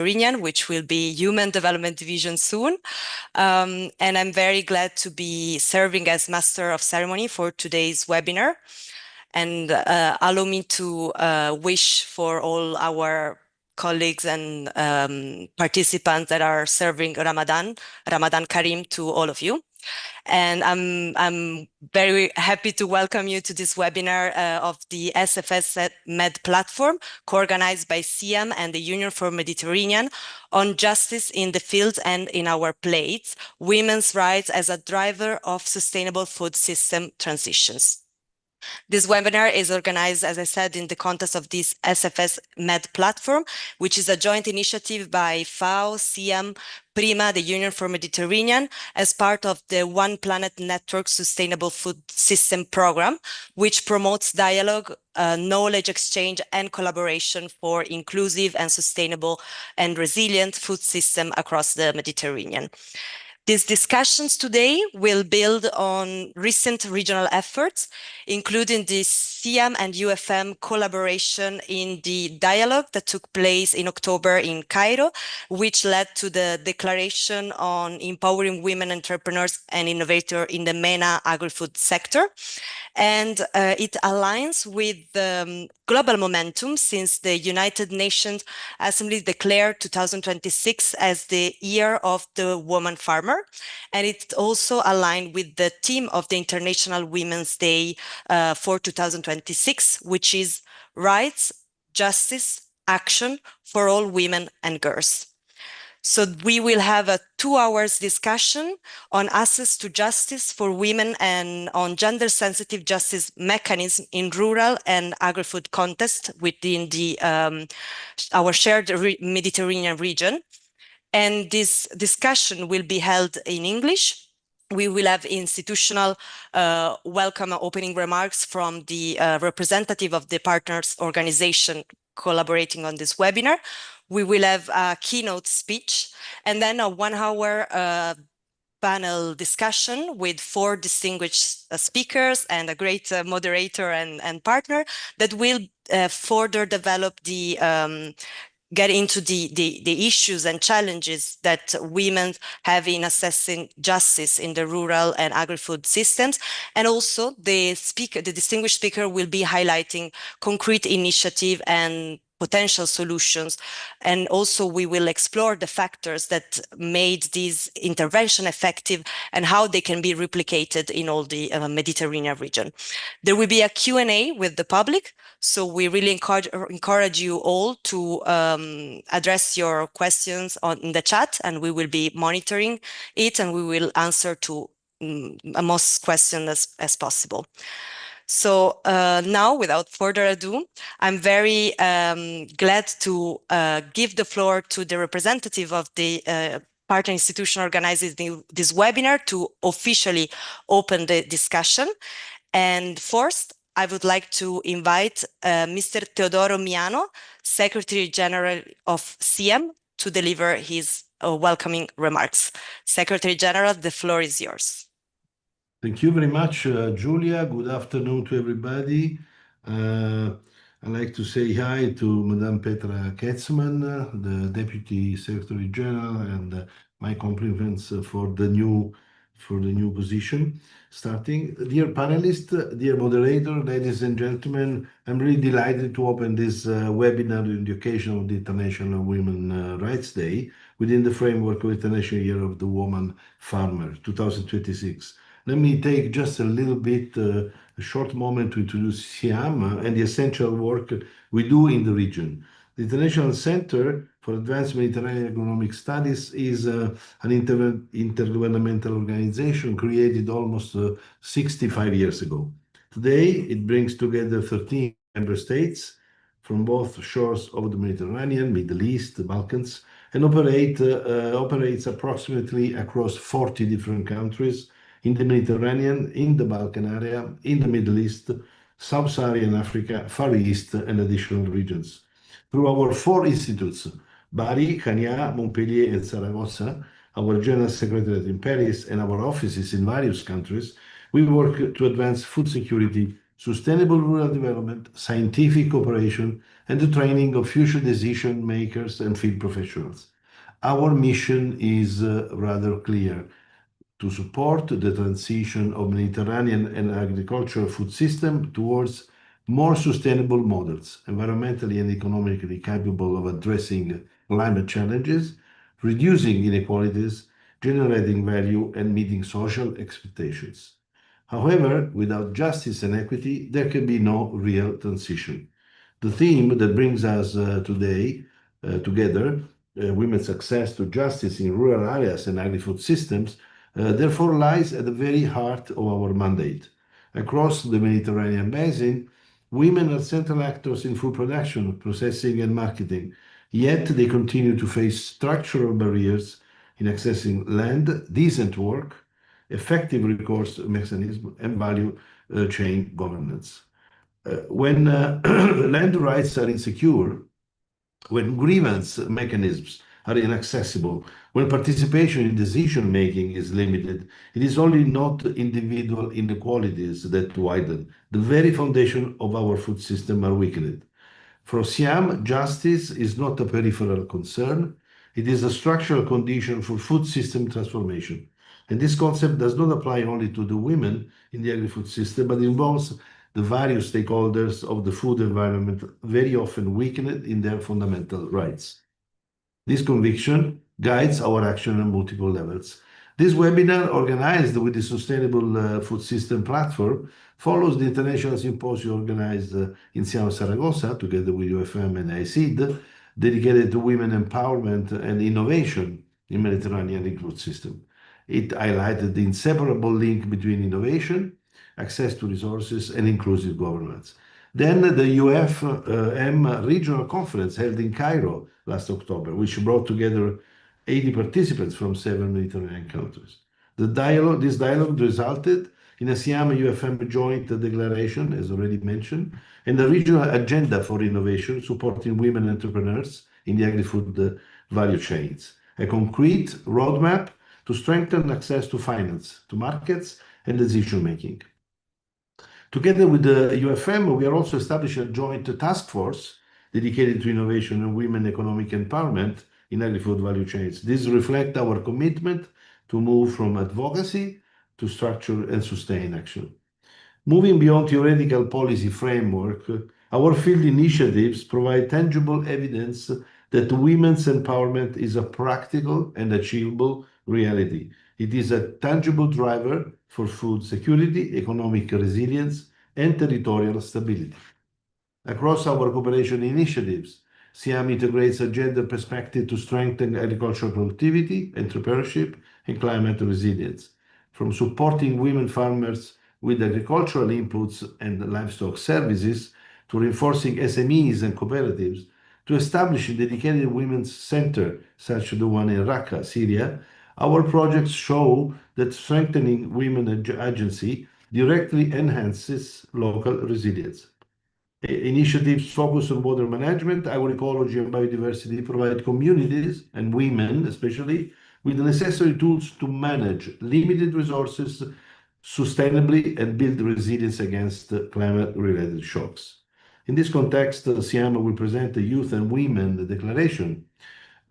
Mediterranean, which will be Human Development Division soon. And I'm very glad to be serving as Master of Ceremony for today's webinar. And allow me to wish for all our colleagues and participants that are serving Ramadan Kareem to all of you. And I'm very happy to welcome you to this webinar of the SFS Med platform, co-organized by SIAM and the Union for Mediterranean, on justice in the field and in our plates, women's rights as a driver of sustainable food system transitions. This webinar is organized, as I said, in the context of this SFS Med platform, which is a joint initiative by FAO, SIAM, PRIMA, the Union for Mediterranean, as part of the One Planet Network Sustainable Food System Program, which promotes dialogue, knowledge exchange, and collaboration for inclusive and sustainable and resilient food system across the Mediterranean. These discussions today will build on recent regional efforts, including the SIAM and UFM collaboration in the dialogue that took place in October in Cairo, which led to the declaration on empowering women entrepreneurs and innovators in the MENA agri-food sector. And it aligns with the global momentum since the United Nations Assembly declared 2026 as the year of the woman farmer. And it also aligned with the theme of the International Women's Day for 2026, which is rights, justice, action for all women and girls. So we will have a 2 hours discussion on access to justice for women and on gender-sensitive justice mechanism in rural and agri-food context within the our shared Mediterranean region. And this discussion will be held in English. We will have institutional welcome opening remarks from the representative of the partners organization collaborating on this webinar. We will have a keynote speech and then a 1 hour panel discussion with 4 distinguished speakers and a great moderator and partner that will further develop the get into the issues and challenges that women have in assessing justice in the rural and agri-food systems. And also the distinguished speaker will be highlighting concrete initiative and potential solutions. And also we will explore the factors that made this intervention effective and how they can be replicated in all the Mediterranean region. There will be a Q&A with the public. So we really encourage you all to address your questions in the chat, and we will be monitoring it, and we will answer to most questions as possible. So now, without further ado, I'm very glad to give the floor to the representative of the partner institution organizing this webinar to officially open the discussion. And first, I would like to invite Mr. Teodoro Miano, Secretary General of SIAM, to deliver his welcoming remarks. Secretary General, the floor is yours. Thank you very much, Julia. Good afternoon to everybody. I'd like to say hi to Madame Petra Ketzmann, the Deputy Secretary General, and my compliments for the new position. Starting, dear panelists, dear moderator, ladies and gentlemen, I'm really delighted to open this webinar on the occasion of the International Women's Rights Day within the framework of International Year of the Woman Farmer 2026. Let me take just a little bit, a short moment to introduce SIAM and the essential work we do in the region. The International Center for Advanced Mediterranean Economic Studies is an intergovernmental organization created almost 65 years ago. Today, it brings together 13 member states from both shores of the Mediterranean, Middle East, the Balkans, and operates approximately across 40 different countries in the Mediterranean, in the Balkan area, in the Middle East, Sub-Saharan Africa, Far East, and additional regions. Through our 4 institutes, Bari, Chania, Montpellier, and Saragossa, our General Secretariat in Paris, and our offices in various countries, we work to advance food security, sustainable rural development, scientific cooperation, and the training of future decision makers and field professionals. Our mission is rather clear: to support the transition of Mediterranean and agricultural food system towards more sustainable models, environmentally and economically capable of addressing climate challenges, reducing inequalities, generating value, and meeting social expectations. However, without justice and equity, there can be no real transition. The theme that brings us today together, women's access to justice in rural areas and agri-food systems, therefore lies at the very heart of our mandate. Across the Mediterranean basin, women are central actors in food production, processing, and marketing, yet they continue to face structural barriers in accessing land, decent work, effective recourse mechanism, and value chain governance. When land rights are insecure, when grievance mechanisms are inaccessible, when participation in decision making is limited, it is only not individual inequalities that widen. The very foundation of our food system are weakened. For Siam, justice is not a peripheral concern, it is a structural condition for food system transformation. And this concept does not apply only to the women in the agri-food system, but involves the various stakeholders of the food environment, very often weakened in their fundamental rights. This conviction guides our action on multiple levels. This webinar, organized with the Sustainable Food System Platform, follows the international symposium organized in Siam, Saragossa, together with UFM and ICID, dedicated to women empowerment and innovation in Mediterranean food system. It highlighted the inseparable link between innovation, access to resources, and inclusive governance. Then the UFM regional conference held in Cairo last October, which brought together 80 participants from 7 Mediterranean countries. This dialogue resulted in a Siam UFM joint declaration, as already mentioned, and a regional agenda for innovation supporting women entrepreneurs in the agri-food value chains, a concrete roadmap to strengthen access to finance, to markets, and decision making. Together with the UFM, we are also establishing a joint task force dedicated to innovation and women economic empowerment in agri-food value chains. This reflects our commitment to move from advocacy to structure and sustain action. Moving beyond theoretical policy framework, our field initiatives provide tangible evidence that women's empowerment is a practical and achievable reality. It is a tangible driver for food security, economic resilience, and territorial stability. Across our cooperation initiatives, Siam integrates a gender perspective to strengthen agricultural productivity, entrepreneurship, and climate resilience. From supporting women farmers with agricultural inputs and livestock services, to reinforcing SMEs and cooperatives, to establishing dedicated women's center, such as the one in Raqqa, Syria, our projects show that strengthening women agency directly enhances local resilience. Initiatives focused on water management, agroecology, and biodiversity provide communities and women, especially, with the necessary tools to manage limited resources sustainably and build resilience against climate-related shocks. In this context, Siam will present the Youth and Women Declaration,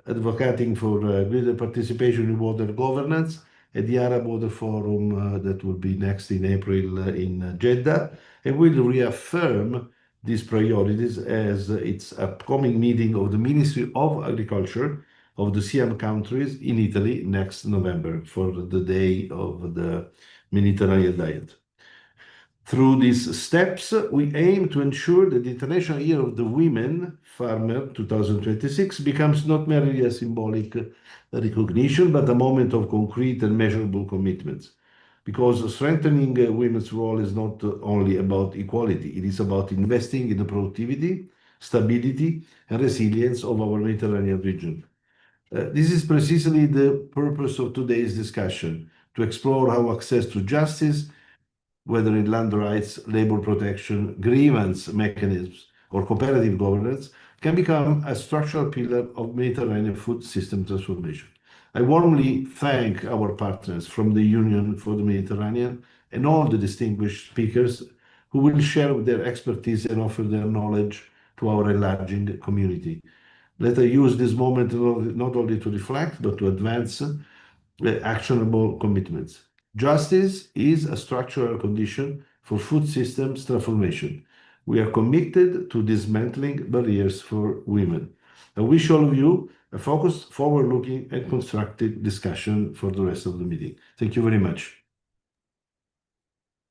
advocating for greater participation in water governance at the Arab Water Forum that will be next in April in Jeddah, and will reaffirm these priorities as its upcoming meeting of the Ministry of Agriculture of the Siam countries in Italy next November for the Day of the Mediterranean Diet. Through these steps, we aim to ensure that the International Year of the Women Farmer 2026 becomes not merely a symbolic recognition, but a moment of concrete and measurable commitments. Because strengthening women's role is not only about equality, it is about investing in the productivity, stability, and resilience of our Mediterranean region. This is precisely the purpose of today's discussion, to explore how access to justice, whether in land rights, labor protection, grievance mechanisms, or cooperative governance, can become a structural pillar of Mediterranean food system transformation. I warmly thank our partners from the Union for the Mediterranean and all the distinguished speakers who will share their expertise and offer their knowledge to our enlarging community. Let us use this moment not only to reflect, but to advance actionable commitments. Justice is a structural condition for food systems transformation. We are committed to dismantling barriers for women. I wish all of you a focused, forward-looking, and constructive discussion for the rest of the meeting. Thank you very much.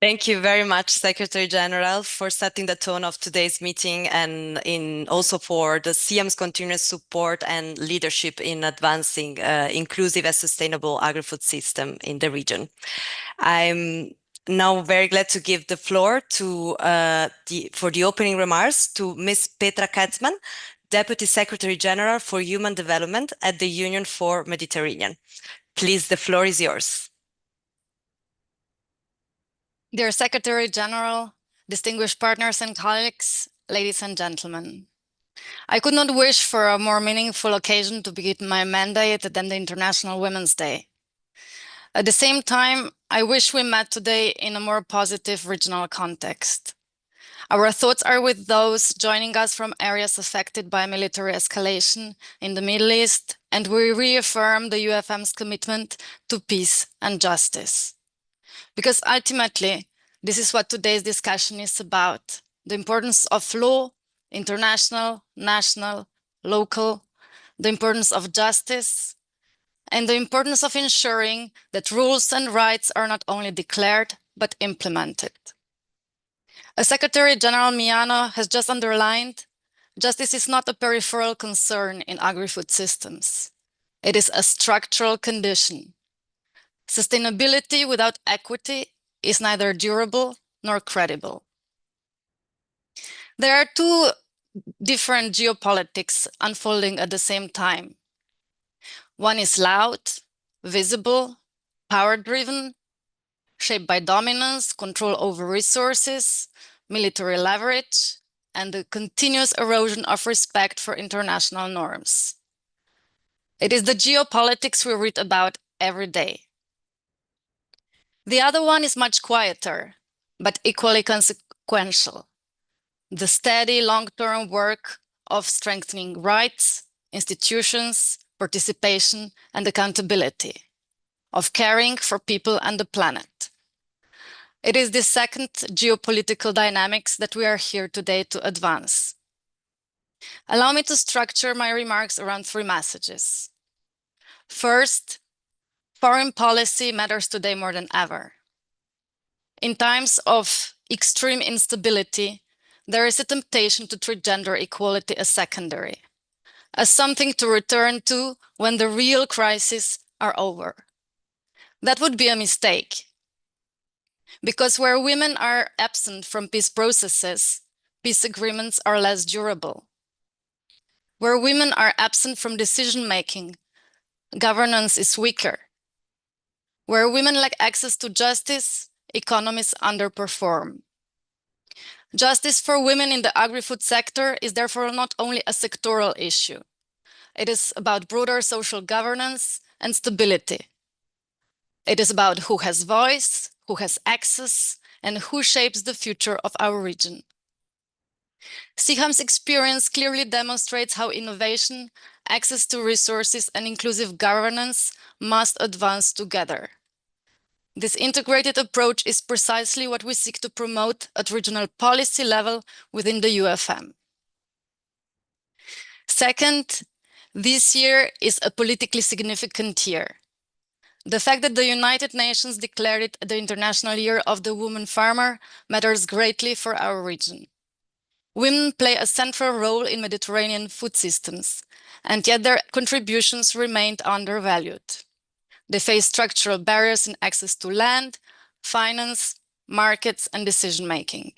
Thank you very much, Secretary General, for setting the tone of today's meeting and also for the CIAM's continuous support and leadership in advancing inclusive and sustainable agri-food system in the region. I'm now very glad to give the floor to for the opening remarks to Ms. Petra Katzman, Deputy Secretary General for Human Development at the Union for Mediterranean. Please, the floor is yours. Dear Secretary General, distinguished partners and colleagues, ladies and gentlemen, I could not wish for a more meaningful occasion to begin my mandate than the International Women's Day. At the same time, I wish we met today in a more positive regional context. Our thoughts are with those joining us from areas affected by military escalation in the Middle East, and we reaffirm the UFM's commitment to peace and justice. Because ultimately, this is what today's discussion is about: the importance of law, international, national, local, the importance of justice, and the importance of ensuring that rules and rights are not only declared, but implemented. As Secretary General Miano has just underlined, justice is not a peripheral concern in agri-food systems. It is a structural condition. Sustainability without equity is neither durable nor credible. There are two different geopolitics unfolding at the same time. One is loud, visible, power-driven, shaped by dominance, control over resources, military leverage, and the continuous erosion of respect for international norms. It is the geopolitics we read about every day. The other one is much quieter, but equally consequential: the steady long-term work of strengthening rights, institutions, participation, and accountability, of caring for people and the planet. It is this second geopolitical dynamics that we are here today to advance. Allow me to structure my remarks around three messages. First, foreign policy matters today more than ever. In times of extreme instability, there is a temptation to treat gender equality as secondary, as something to return to when the real crises are over. That would be a mistake, because where women are absent from peace processes, peace agreements are less durable. Where women are absent from decision-making, governance is weaker. Where women lack access to justice, economies underperform. Justice for women in the agri-food sector is therefore not only a sectoral issue. It is about broader social governance and stability. It is about who has voice, who has access, and who shapes the future of our region. CIAM's experience clearly demonstrates how innovation, access to resources, and inclusive governance must advance together. This integrated approach is precisely what we seek to promote at regional policy level within the UFM. Second, this year is a politically significant year. The fact that the United Nations declared it the International Year of the Woman Farmer matters greatly for our region. Women play a central role in Mediterranean food systems, and yet their contributions remained undervalued. They face structural barriers in access to land, finance, markets, and decision-making.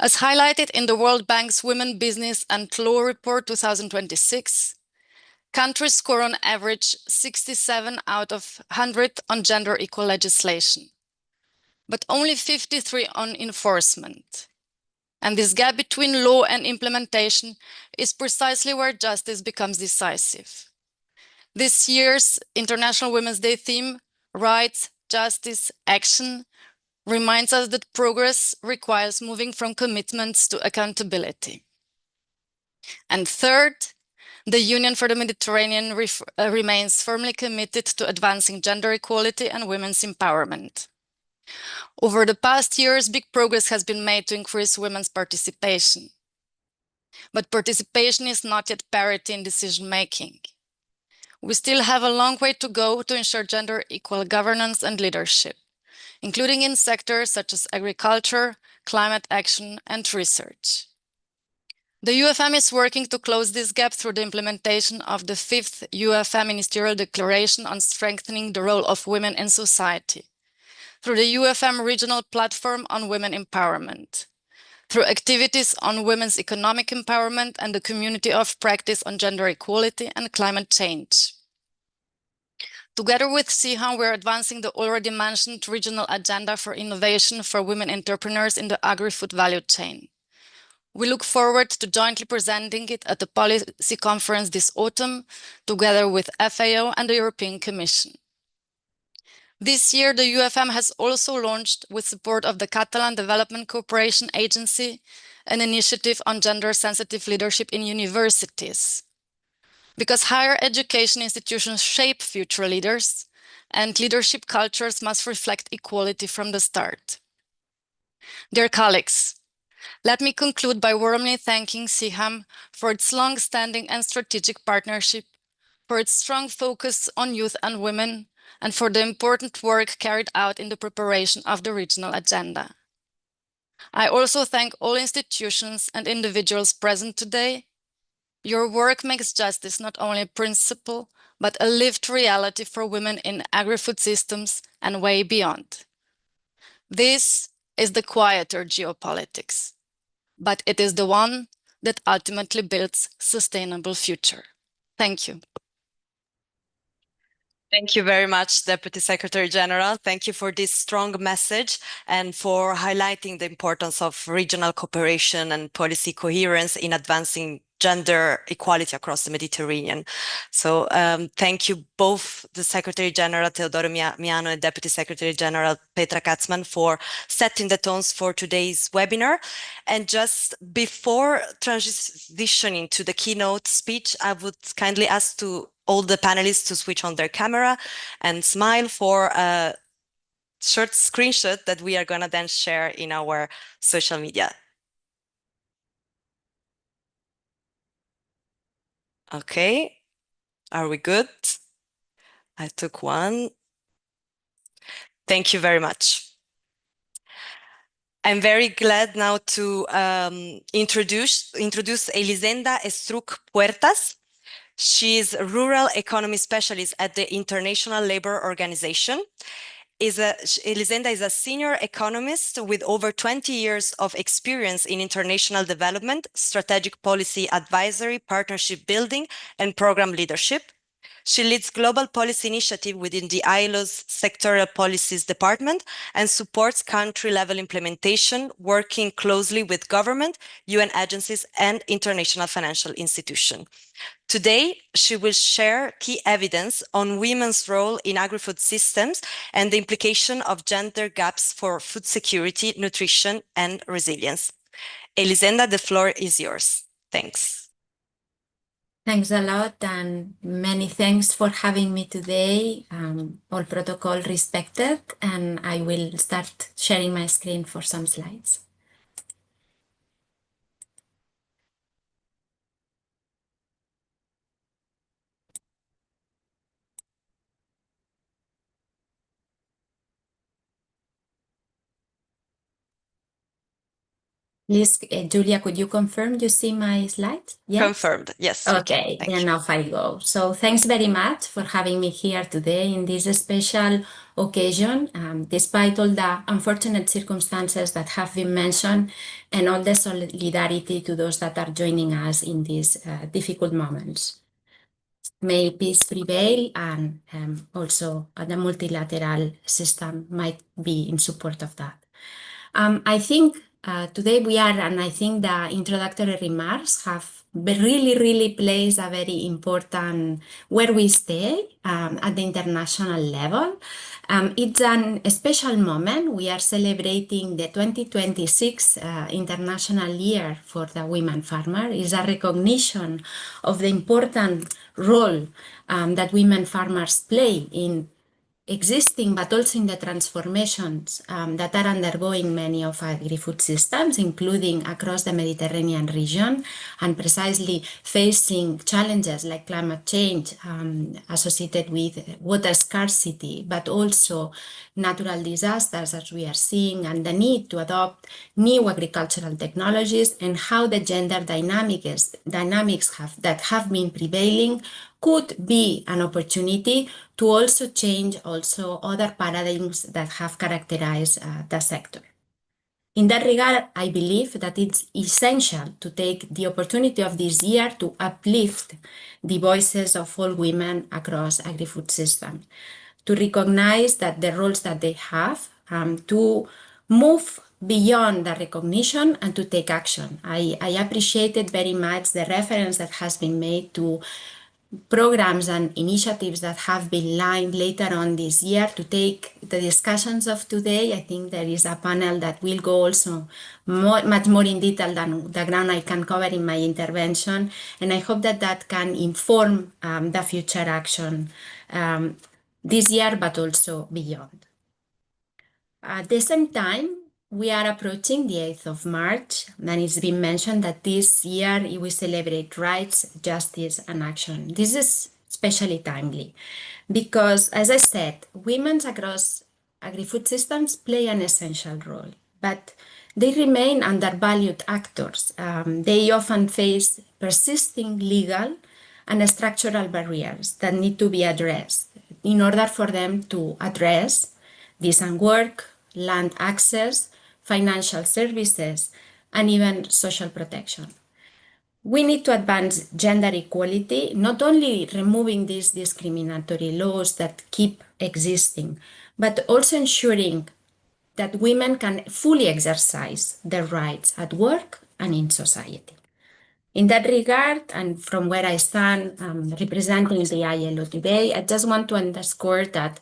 As highlighted in the World Bank's Women, Business and Law Report 2026, countries score on average 67 out of 100 on gender equal legislation, but only 53 on enforcement. And this gap between law and implementation is precisely where justice becomes decisive. This year's International Women's Day theme, Rights, Justice, Action, reminds us that progress requires moving from commitments to accountability. And third, the Union for the Mediterranean remains firmly committed to advancing gender equality and women's empowerment. Over the past years, big progress has been made to increase women's participation. But participation is not yet parity in decision-making. We still have a long way to go to ensure gender equal governance and leadership, including in sectors such as agriculture, climate action, and research. The UFM is working to close this gap through the implementation of the 5th UFM Ministerial Declaration on Strengthening the Role of Women in Society, through the UFM Regional Platform on Women Empowerment, through activities on women's economic empowerment and the Community of Practice on Gender Equality and Climate Change. Together with CIHAM, we're advancing the already mentioned Regional Agenda for Innovation for Women Entrepreneurs in the Agri-Food Value Chain. We look forward to jointly presenting it at the policy conference this autumn, together with FAO and the European Commission. This year, the UFM has also launched, with support of the Catalan Development Cooperation Agency, an initiative on gender-sensitive leadership in universities. Because higher education institutions shape future leaders, and leadership cultures must reflect equality from the start. Dear colleagues, let me conclude by warmly thanking CIHAM for its long-standing and strategic partnership, for its strong focus on youth and women, and for the important work carried out in the preparation of the regional agenda. I also thank all institutions and individuals present today. Your work makes justice not only a principle, but a lived reality for women in agri-food systems and way beyond. This is the quieter geopolitics, but it is the one that ultimately builds sustainable future. Thank you. Thank you very much, Deputy Secretary General. Thank you for this strong message and for highlighting the importance of regional cooperation and policy coherence in advancing gender equality across the Mediterranean. So thank you both, the Secretary General Teodoro Miano and Deputy Secretary General Petra Katzmann, for setting the tones for today's webinar. And just before transitioning to the keynote speech, I would kindly ask all the panelists to switch on their camera and smile for a short screenshot that we are going to then share in our social media. Okay, are we good? I took one. Thank you very much. I'm very glad now to introduce Elisenda Estruc Puertas. She is a rural economy specialist at the International Labour Organization. Elisenda is a senior economist with over 20 years of experience in international development, strategic policy advisory, partnership building, and program leadership. She leads global policy initiative within the ILO's Sectoral Policies Department and supports country-level implementation, working closely with government, UN agencies, and international financial institutions. Today, she will share key evidence on women's role in agri-food systems and the implication of gender gaps for food security, nutrition, and resilience. Elisenda, the floor is yours. Thanks. Thanks a lot, and many thanks for having me today. All protocol respected, and I will start sharing my screen for some slides. Please, Julia, could you confirm you see my slide? Yes? Confirmed, yes. Okay, then off I go. So thanks very much for having me here today in this special occasion, despite all the unfortunate circumstances that have been mentioned and all the solidarity to those that are joining us in these difficult moments. May peace prevail, and also the multilateral system might be in support of that. I think today we are, and I think the introductory remarks have really plays a very important where we stay at the international level. It's a special moment. We are celebrating the 2026 International Year for the Women Farmer. It's a recognition of the important role that women farmers play in existing, but also in the transformations that are undergoing many of agri-food systems, including across the Mediterranean region, and precisely facing challenges like climate change associated with water scarcity, but also natural disasters, as we are seeing, and the need to adopt new agricultural technologies, and how the gender dynamics that have been prevailing could be an opportunity to also change other paradigms that have characterized the sector. In that regard, I believe that it's essential to take the opportunity of this year to uplift the voices of all women across agri-food systems, to recognize that the roles that they have, to move beyond the recognition and to take action. I appreciated very much the reference that has been made to programs and initiatives that have been lined later on this year to take the discussions of today. I think there is a panel that will go also much more in detail than the ground I can cover in my intervention, and I hope that that can inform the future action this year, but also beyond. At the same time, we are approaching the 8th of March, and it's been mentioned that this year we celebrate rights, justice, and action. This is especially timely because, as I said, women across agri-food systems play an essential role, but they remain undervalued actors. They often face persisting legal and structural barriers that need to be addressed in order for them to address decent work, land access, financial services, and even social protection. We need to advance gender equality, not only removing these discriminatory laws that keep existing, but also ensuring that women can fully exercise their rights at work and in society. In that regard, and from where I stand representing the ILO today, I just want to underscore that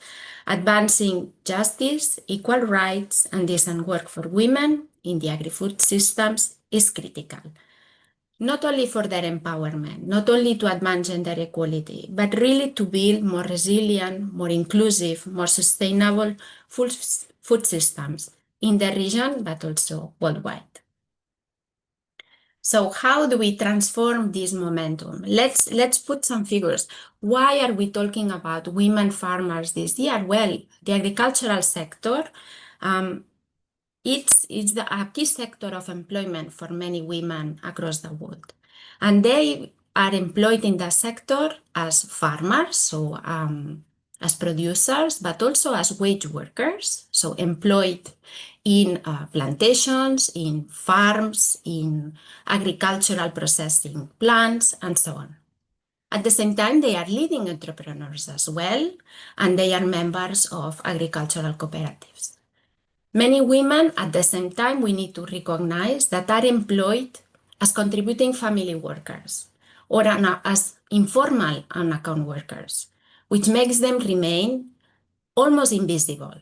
advancing justice, equal rights, and decent work for women in the agri-food systems is critical, not only for their empowerment, not only to advance gender equality, but really to build more resilient, more inclusive, more sustainable food systems in the region, but also worldwide. So how do we transform this momentum? Let's put some figures. Why are we talking about women farmers this year? Well, the agricultural sector, it's a key sector of employment for many women across the world. And they are employed in the sector as farmers, so as producers, but also as wage workers, so employed in plantations, in farms, in agricultural processing plants, and so on. At the same time, they are leading entrepreneurs as well, and they are members of agricultural cooperatives. Many women, at the same time, we need to recognize that are employed as contributing family workers or as informal on-account workers, which makes them remain almost invisible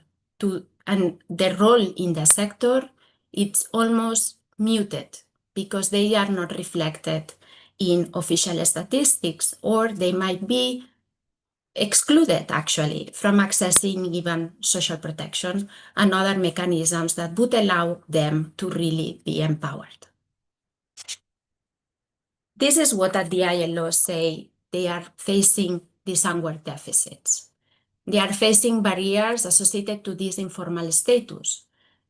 and their role in the sector, it's almost muted because they are not reflected in official statistics, or they might be excluded actually from accessing even social protection and other mechanisms that would allow them to really be empowered. This is what at the ILO say they are facing these onward deficits. They are facing barriers associated to this informal status.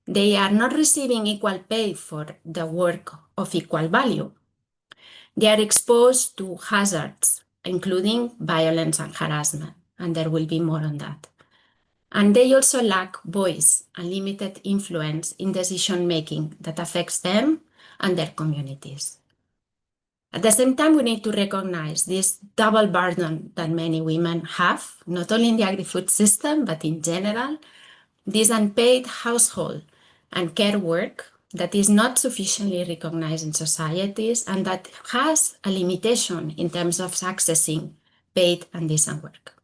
They are not receiving equal pay for the work of equal value. They are exposed to hazards, including violence and harassment, and there will be more on that. And they also lack voice and limited influence in decision-making that affects them and their communities. At the same time, we need to recognize this double burden that many women have, not only in the agri-food system, but in general, this unpaid household and care work that is not sufficiently recognized in societies and that has a limitation in terms of accessing paid and decent work.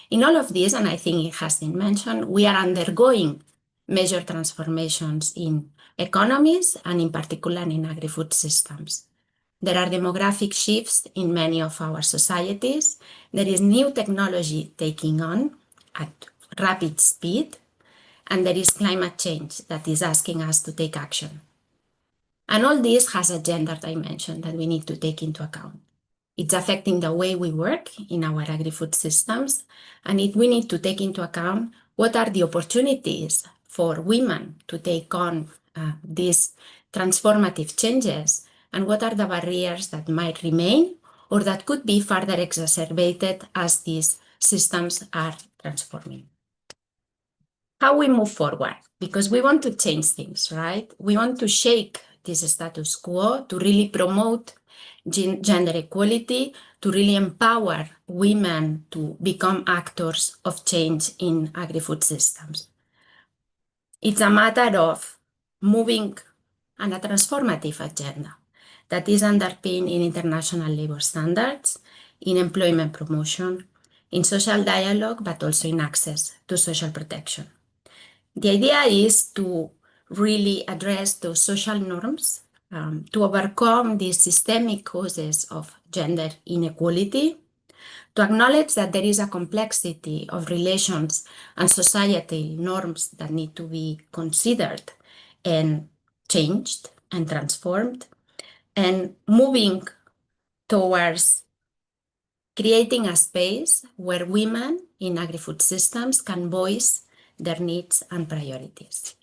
In all of this, and I think it has been mentioned, we are undergoing major transformations in economies and in particular in agri-food systems. There are demographic shifts in many of our societies. There is new technology taking on at rapid speed, and there is climate change that is asking us to take action. And all this has a gender dimension that we need to take into account. It's affecting the way we work in our agri-food systems, and we need to take into account what are the opportunities for women to take on these transformative changes, and what are the barriers that might remain or that could be further exacerbated as these systems are transforming. How we move forward, because we want to change things, right? We want to shake this status quo to really promote gender equality, to really empower women to become actors of change in agri-food systems. It's a matter of moving on a transformative agenda that is underpinned in international labor standards, in employment promotion, in social dialogue, but also in access to social protection. The idea is to really address those social norms, to overcome the systemic causes of gender inequality, to acknowledge that there is a complexity of relations and societal norms that need to be considered and changed and transformed, and moving towards creating a space where women in agri-food systems can voice their needs and priorities.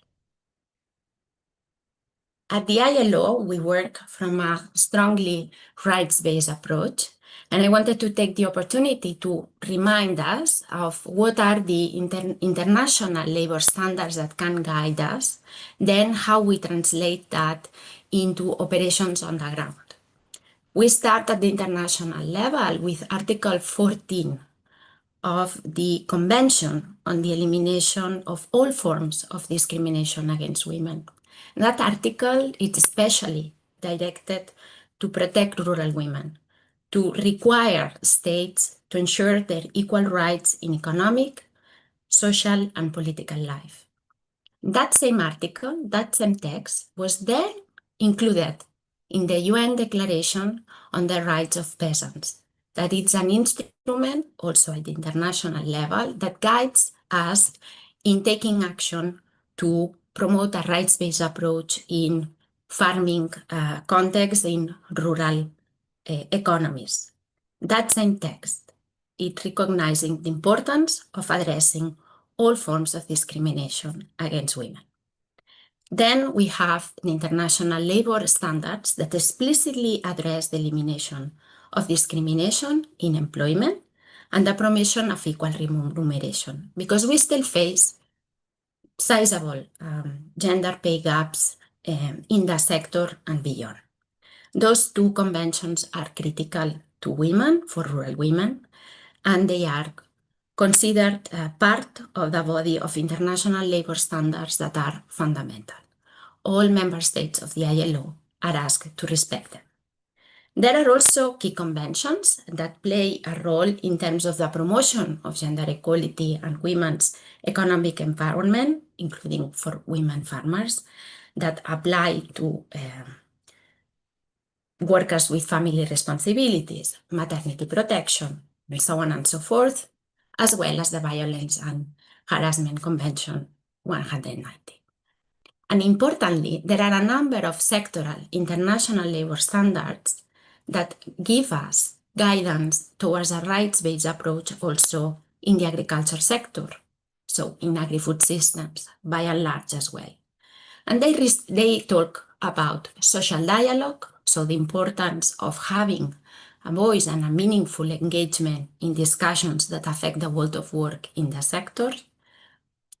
At the ILO, we work from a strongly rights-based approach, and I wanted to take the opportunity to remind us of what are the international labor standards that can guide us, then how we translate that into operations on the ground. We start at the international level with Article 14 of the Convention on the Elimination of All Forms of Discrimination Against Women. That article is especially directed to protect rural women, to require states to ensure their equal rights in economic, social, and political life. That same article, that same text, was then included in the UN Declaration on the Rights of Peasants. That it's an instrument also at the international level that guides us in taking action to promote a rights-based approach in farming context in rural economies. That same text, it recognizing the importance of addressing all forms of discrimination against women. Then we have the international labor standards that explicitly address the elimination of discrimination in employment and the promotion of equal remuneration, because we still face sizable gender pay gaps in the sector and beyond. Those two conventions are critical to women, for rural women, and they are considered part of the body of international labor standards that are fundamental. All member states of the ILO are asked to respect them. There are also key conventions that play a role in terms of the promotion of gender equality and women's economic empowerment, including for women farmers, that apply to workers with family responsibilities, maternity protection, and so on and so forth, as well as the Violence and Harassment Convention 190. And importantly, there are a number of sectoral international labor standards that give us guidance towards a rights-based approach also in the agriculture sector, so in agri-food systems by and large as well. And they talk about social dialogue, so the importance of having a voice and a meaningful engagement in discussions that affect the world of work in the sector,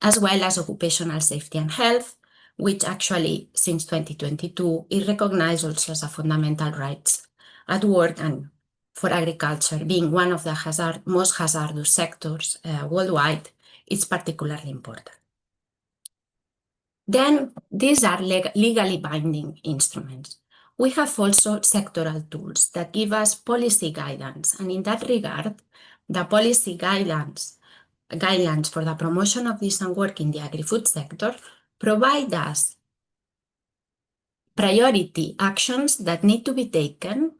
as well as occupational safety and health, which actually since 2022 is recognized also as a fundamental right at work, and for agriculture being one of the most hazardous sectors worldwide, it's particularly important. Then these are legally binding instruments. We have also sectoral tools that give us policy guidance. And in that regard, the policy guidelines for the promotion of decent work in the agri-food sector provide us priority actions that need to be taken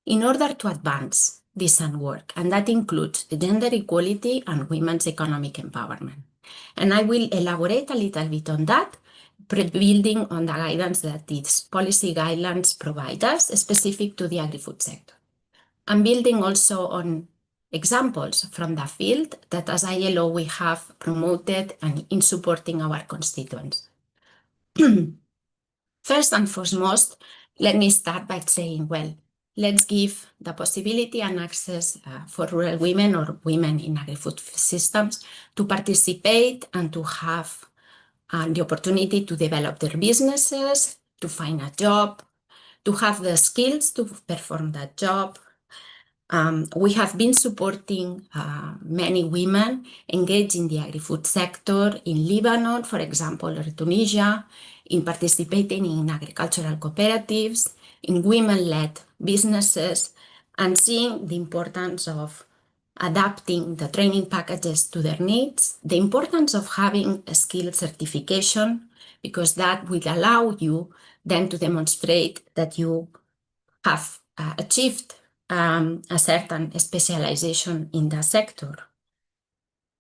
in order to advance decent work. And that includes gender equality and women's economic empowerment. And I will elaborate a little bit on that, building on the guidance that these policy guidelines provide us specific to the agri-food sector. And building also on examples from the field that as ILO we have promoted and in supporting our constituents. First and foremost, let me start by saying, well, let's give the possibility and access for rural women or women in agri-food systems to participate and to have the opportunity to develop their businesses, to find a job, to have the skills to perform that job. We have been supporting many women engaged in the agri-food sector in Lebanon, for example, or Tunisia, in participating in agricultural cooperatives, in women-led businesses, and seeing the importance of adapting the training packages to their needs, the importance of having a skill certification, because that will allow you then to demonstrate that you have achieved a certain specialization in the sector,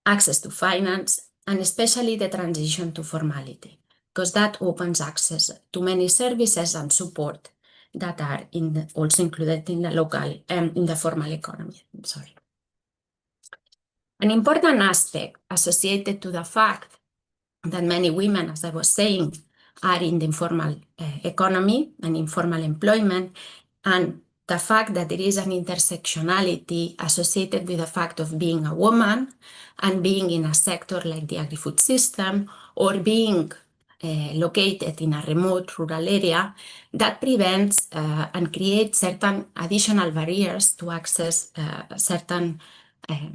access to finance, and especially the transition to formality, because that opens access to many services and support that are also included in the local in the formal economy. Sorry. An important aspect associated to the fact that many women, as I was saying, are in the informal economy and informal employment, and the fact that there is an intersectionality associated with the fact of being a woman and being in a sector like the agri-food system or being located in a remote rural area, that prevents and creates certain additional barriers to access certain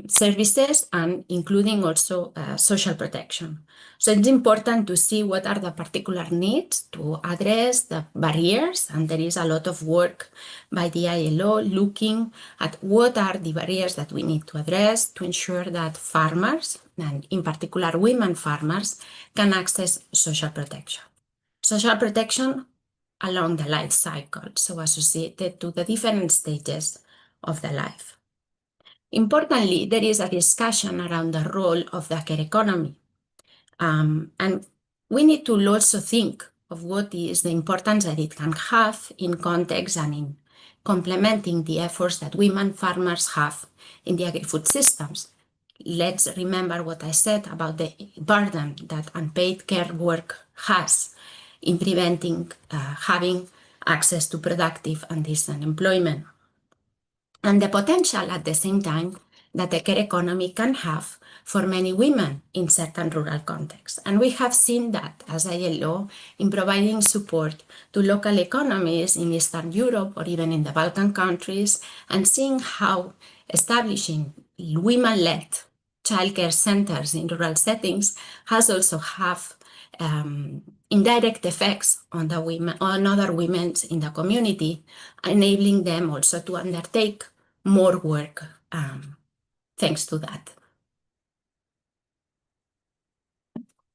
services and including also social protection. So it's important to see what are the particular needs to address the barriers, and there is a lot of work by the ILO looking at what are the barriers that we need to address to ensure that farmers, and in particular women farmers, can access social protection. Social protection along the life cycle, so associated to the different stages of the life. Importantly, there is a discussion around the role of the care economy. And we need to also think of what is the importance that it can have in context and in complementing the efforts that women farmers have in the agri-food systems. Let's remember what I said about the burden that unpaid care work has in preventing having access to productive and decent employment. And the potential at the same time that the care economy can have for many women in certain rural contexts. And we have seen that as ILO in providing support to local economies in Eastern Europe or even in the Balkan countries, and seeing how establishing women-led childcare centers in rural settings has also have indirect effects on the women, on other women in the community, enabling them also to undertake more work thanks to that.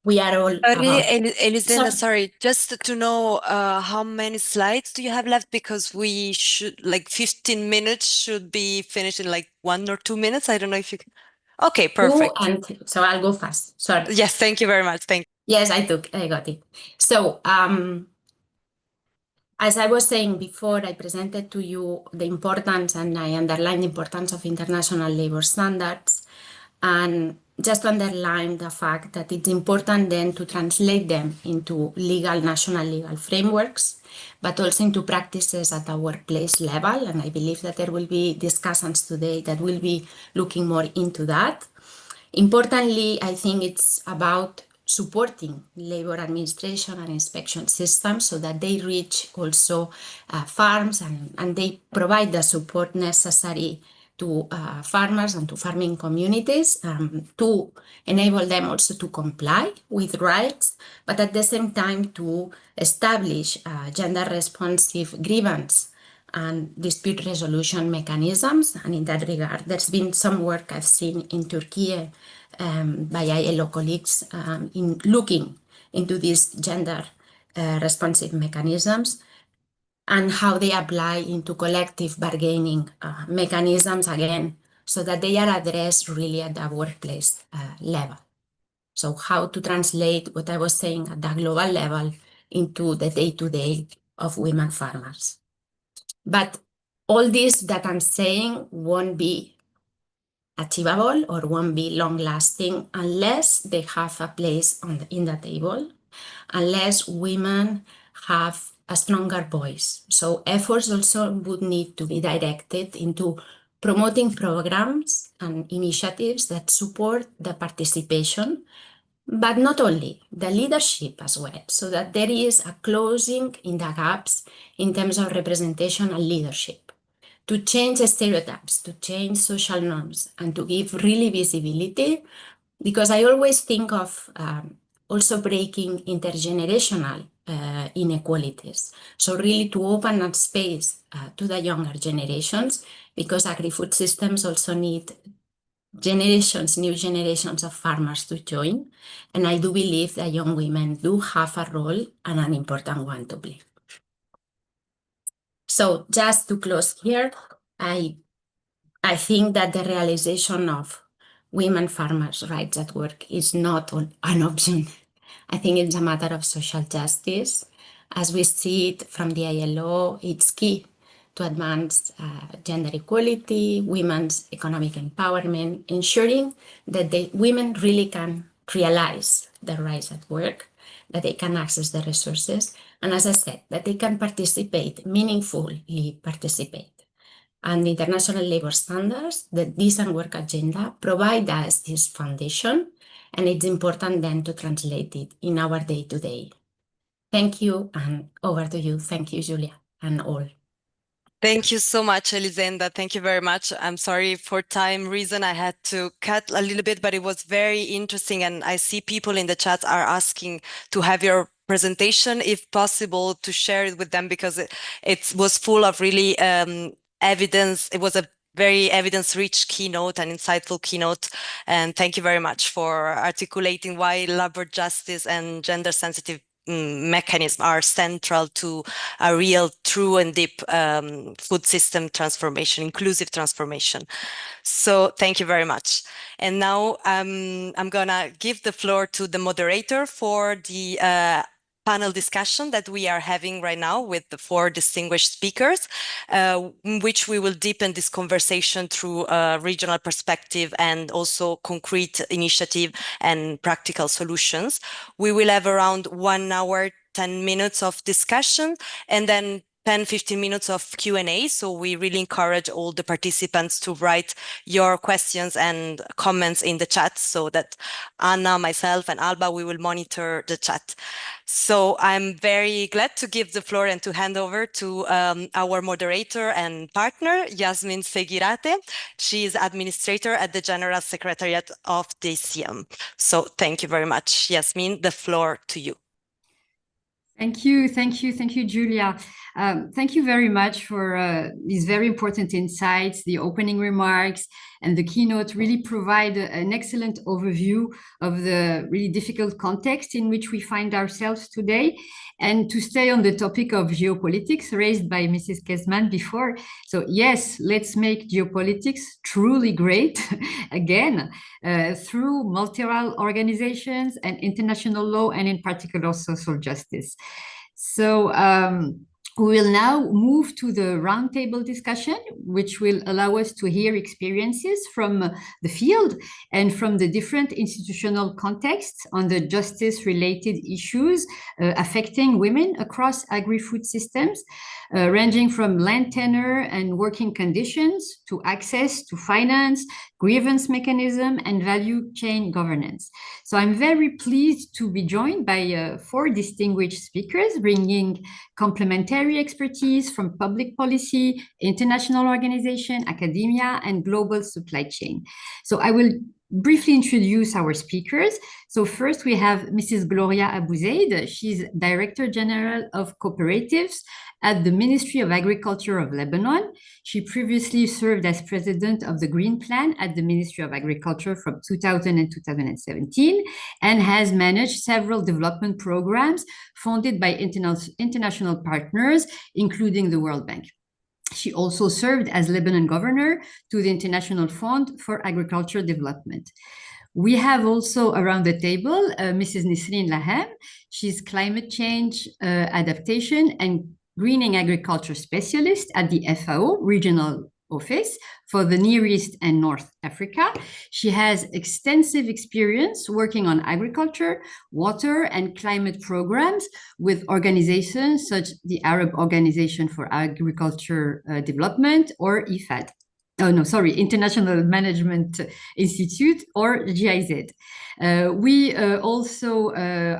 We are all Elisenda, sorry, just to know how many slides do you have left? Because we should, like 15 minutes should be finished in like 1 or 2 minutes. I don't know if you can. Okay, perfect. And so I'll go fast. Sorry. Yes, thank you very much. Thank you. Yes, I got it. So as I was saying before, I presented to you the importance and I underlined the importance of international labor standards, and just to underline the fact that it's important then to translate them into national legal frameworks, but also into practices at a workplace level. And I believe that there will be discussions today that will be looking more into that. Importantly, I think it's about supporting labor administration and inspection systems so that they reach also farms and they provide the support necessary to farmers and to farming communities to enable them also to comply with rights, but at the same time to establish gender-responsive grievance and dispute resolution mechanisms. And in that regard, there's been some work I've seen in Turkey by ILO colleagues in looking into these gender responsive mechanisms and how they apply into collective bargaining mechanisms again, so that they are addressed really at the workplace level. So how to translate what I was saying at the global level into the day-to-day of women farmers. But all this that I'm saying won't be achievable or won't be long-lasting unless they have a place in the table, unless women have a stronger voice. So efforts also would need to be directed into promoting programs and initiatives that support the participation, but not only, the leadership as well, so that there is a closing in the gaps in terms of representation and leadership, to change stereotypes, to change social norms, and to give really visibility, because I always think of also breaking intergenerational inequalities. So really to open up space to the younger generations, because agri-food systems also need new generations of farmers to join. And I do believe that young women do have a role and an important one to play. So just to close here, I think that the realization of women farmers' rights at work is not an option. I think it's a matter of social justice. As we see it from the ILO, it's key to advance gender equality, women's economic empowerment, ensuring that the women really can realize their rights at work, that they can access the resources, and as I said, that they can participate, meaningfully participate. And the International Labour Standards, the Decent Work Agenda, provide us this foundation, and it's important then to translate it in our day-to-day. Thank you, and over to you. Thank you, Julia, and all. Thank you so much, Elisenda. Thank you very much. I'm sorry for time reason I had to cut a little bit, but it was very interesting. And I see people in the chat are asking to have your presentation, if possible, to share it with them, because it was full of really evidence. It was a very evidence-rich keynote, an insightful keynote. And thank you very much for articulating why labor justice and gender-sensitive mechanisms are central to a real, true and deep food system transformation, inclusive transformation. So thank you very much. And now I'm gonna give the floor to the moderator for the panel discussion that we are having right now with the 4 distinguished speakers, in which we will deepen this conversation through a regional perspective and also concrete initiative and practical solutions. We will have around 1 hour, 10 minutes of discussion, and then 10-15 minutes of Q&A. So we really encourage all the participants to write your questions and comments in the chat, so that Anna, myself, and Alba, we will monitor the chat. So I'm very glad to give the floor and to hand over to our moderator and partner, Yasmin Seguirate. She is administrator at the General Secretariat of the ICM. So thank you very much, Yasmin. The floor to you. Thank you, Julia. Thank you very much for these very important insights. The opening remarks and the keynote really provide an excellent overview of the really difficult context in which we find ourselves today. And to stay on the topic of geopolitics raised by Mrs. Kezman before. So yes, let's make geopolitics truly great again through multilateral organizations and international law, and in particular social justice. So we will now move to the roundtable discussion, which will allow us to hear experiences from the field and from the different institutional contexts on the justice-related issues affecting women across agri-food systems, ranging from land tenure and working conditions to access to finance, grievance mechanism, and value chain governance. So I'm very pleased to be joined by 4 distinguished speakers, bringing complementary expertise from public policy, international organization, academia, and global supply chain. So I will briefly introduce our speakers. So first we have Mrs. Gloria Abouzeid. She's Director General of Cooperatives at the Ministry of Agriculture of Lebanon. She previously served as President of the Green Plan at the Ministry of Agriculture from 2000 and 2017, and has managed several development programs funded by international partners, including the World Bank. She also served as Lebanon governor to the International Fund for Agriculture Development. We have also around the table Mrs. Nisreen Lahem. She's climate change adaptation and greening agriculture specialist at the FAO regional office for the Near East and North Africa. She has extensive experience working on agriculture, water, and climate programs with organizations such as the Arab Organization for Agriculture Development, or IFAD. International Management Institute, or GIZ. We also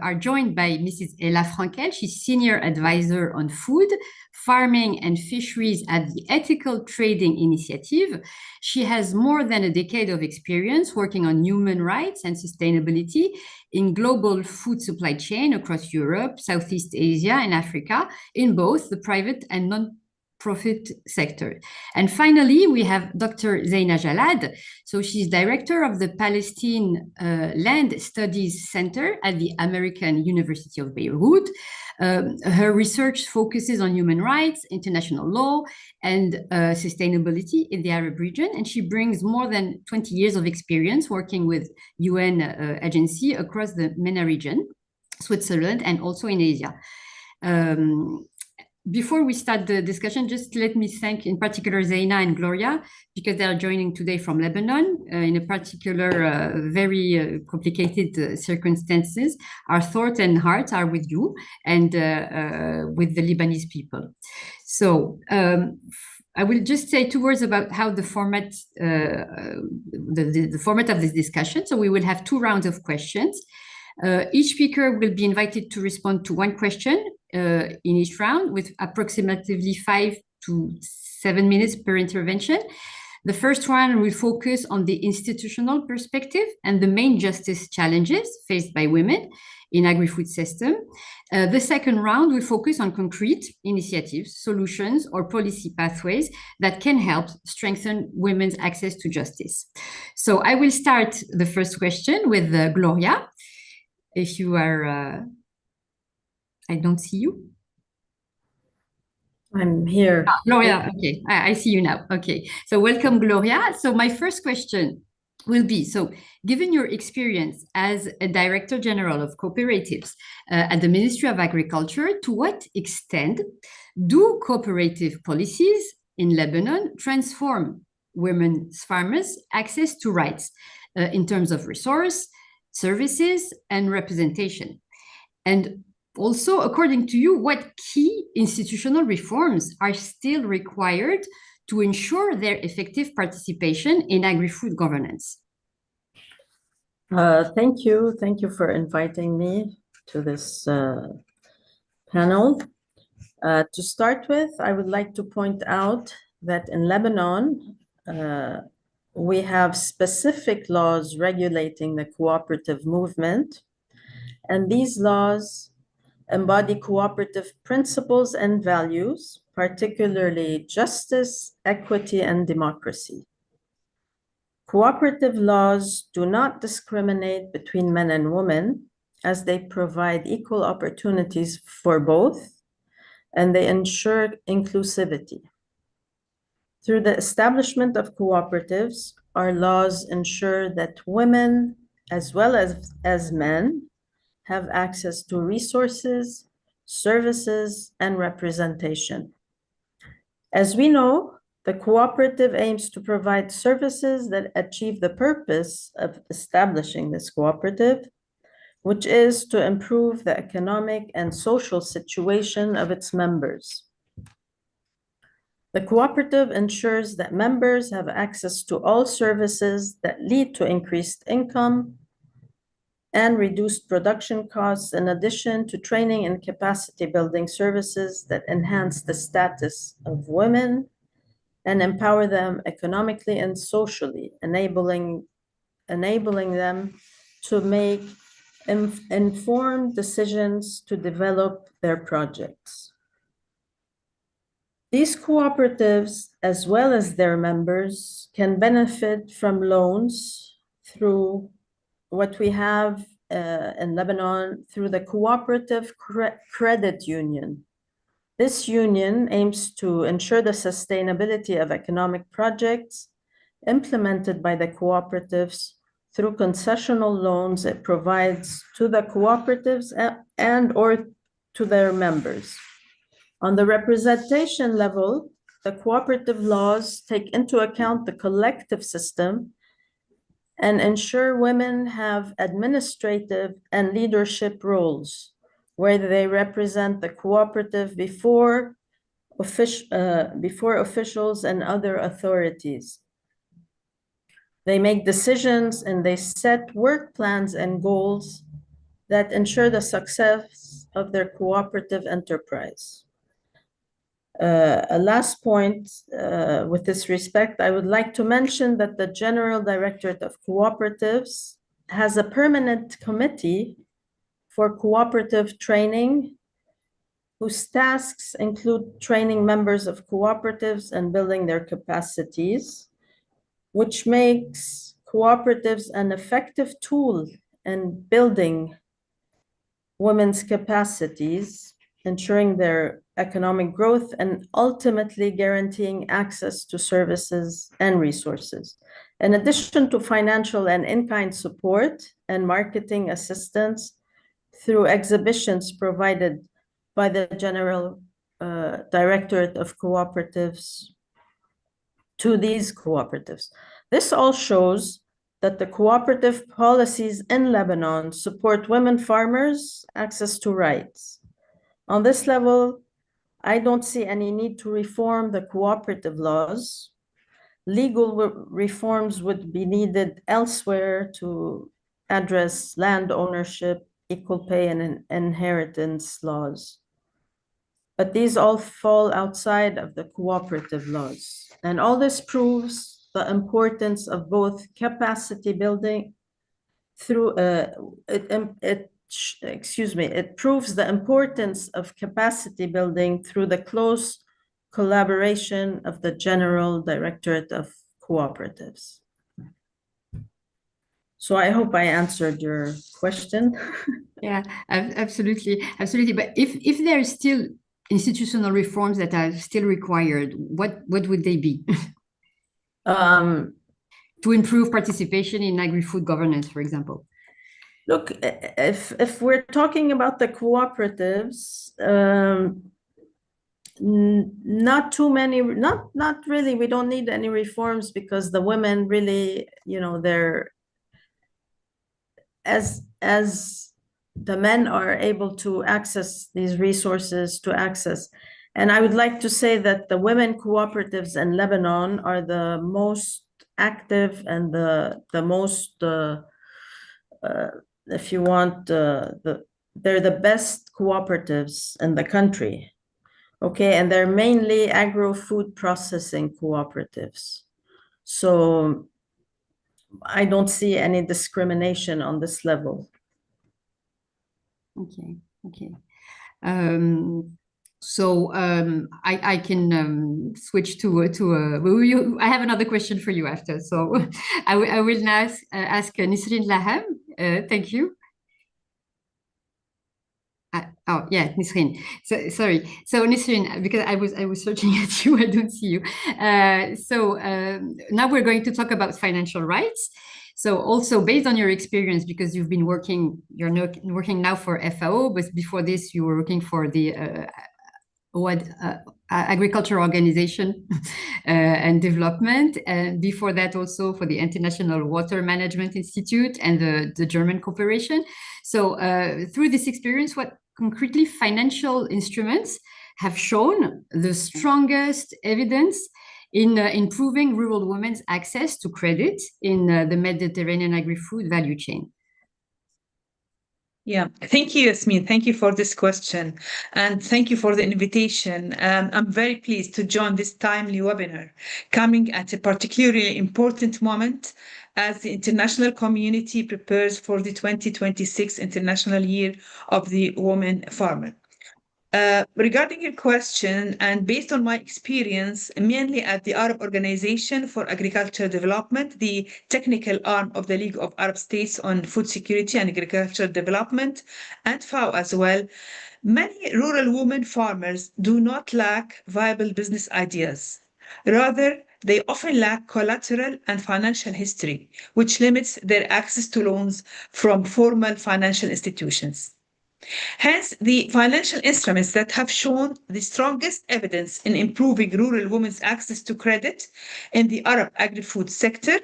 are joined by Mrs. Ella Frankel. She's Senior Advisor on Food, Farming and Fisheries at the Ethical Trading Initiative. She has more than a decade of experience working on human rights and sustainability in global food supply chain across Europe, Southeast Asia, and Africa, in both the private and non-profit sector. And finally, we have Dr. Zeina Jalad. So she's director of the Palestine Land Studies Center at the American University of Beirut. Her research focuses on human rights, international law, and sustainability in the Arab region. And she brings more than 20 years of experience working with UN agency across the MENA region, Switzerland, and also in Asia. Before we start the discussion, just let me thank in particular Zeina and Gloria, because they are joining today from Lebanon in a particular very complicated circumstances. Our thoughts and hearts are with you and with the Lebanese people. So I will just say 2 words about how the format, the format of this discussion. So we will have 2 rounds of questions. Each speaker will be invited to respond to 1 question in each round, with approximately 5 to 7 minutes per intervention. The first round will focus on the institutional perspective and the main justice challenges faced by women in agri-food system. The second round will focus on concrete initiatives, solutions, or policy pathways that can help strengthen women's access to justice. So I will start the first question with Gloria. If you are, I don't see you. I'm here. Gloria, okay, I see you now. Okay, so welcome, Gloria. So my first question will be, so given your experience as a Director General of Cooperatives at the Ministry of Agriculture, to what extent do cooperative policies in Lebanon transform women's farmers' access to rights in terms of resource, services, and representation? And also, according to you, what key institutional reforms are still required to ensure their effective participation in agri-food governance? Thank you. Thank you for inviting me to this panel. To start with, I would like to point out that in Lebanon, we have specific laws regulating the cooperative movement, and these laws embody cooperative principles and values, particularly justice, equity, and democracy. Cooperative laws do not discriminate between men and women, as they provide equal opportunities for both, and they ensure inclusivity. Through the establishment of cooperatives, our laws ensure that women, as well as men, have access to resources, services, and representation. As we know, the cooperative aims to provide services that achieve the purpose of establishing this cooperative, which is to improve the economic and social situation of its members. The cooperative ensures that members have access to all services that lead to increased income and reduced production costs, in addition to training and capacity building services that enhance the status of women and empower them economically and socially, enabling them to make informed decisions to develop their projects. These cooperatives, as well as their members, can benefit from loans through what we have in Lebanon through the Cooperative Credit Union. This union aims to ensure the sustainability of economic projects implemented by the cooperatives through concessional loans it provides to the cooperatives and or to their members. On the representation level, the cooperative laws take into account the collective system and ensure women have administrative and leadership roles where they represent the cooperative before officials and other authorities. They make decisions and they set work plans and goals that ensure the success of their cooperative enterprise. A last point with this respect, I would like to mention that the General Directorate of Cooperatives has a permanent committee for cooperative training, whose tasks include training members of cooperatives and building their capacities, which makes cooperatives an effective tool in building women's capacities, ensuring their economic growth, and ultimately guaranteeing access to services and resources. In addition to financial and in-kind support and marketing assistance through exhibitions provided by the General Directorate of Cooperatives to these cooperatives. This all shows that the cooperative policies in Lebanon support women farmers' access to rights. On this level, I don't see any need to reform the cooperative laws. Legal reforms would be needed elsewhere to address land ownership, equal pay, and inheritance laws. But these all fall outside of the cooperative laws. And all this proves the importance of both capacity building through it proves the importance of capacity building through the close collaboration of the General Directorate of Cooperatives. So I hope I answered your question. Yeah, absolutely. But if there are still institutional reforms that are still required, what would they be? To improve participation in agri-food governance, for example. Look, if we're talking about the cooperatives, not too many, not really. We don't need any reforms because the women really, they're as the men are able to access these resources and I would like to say that the women cooperatives in Lebanon are the most active and the most if you want, they're the best cooperatives in the country, okay? And they're mainly agro-food processing cooperatives. So I don't see any discrimination on this level. Okay. So I can switch to I have another question for you after. So I will now ask Nisreen Laham. Thank you. Oh yeah, Nisreen. So sorry. So Nisreen, because I was searching at you, I don't see you. So now we're going to talk about financial rights. So also based on your experience, because you're working now for FAO, but before this you were working for the agriculture organization and development, and before that also for the International Water Management Institute and the German cooperation. So through this experience, what concretely financial instruments have shown the strongest evidence in improving rural women's access to credit in the Mediterranean agri-food value chain? Yeah, thank you, Yasmin. Thank you for this question. And thank you for the invitation. I'm very pleased to join this timely webinar, coming at a particularly important moment as the international community prepares for the 2026 International Year of the Woman Farmer. Regarding your question, and based on my experience, mainly at the Arab Organization for Agricultural Development, the technical arm of the League of Arab States on Food Security and Agricultural Development, and FAO as well, many rural women farmers do not lack viable business ideas. Rather, they often lack collateral and financial history, which limits their access to loans from formal financial institutions. Hence, the financial instruments that have shown the strongest evidence in improving rural women's access to credit in the Arab agri-food sector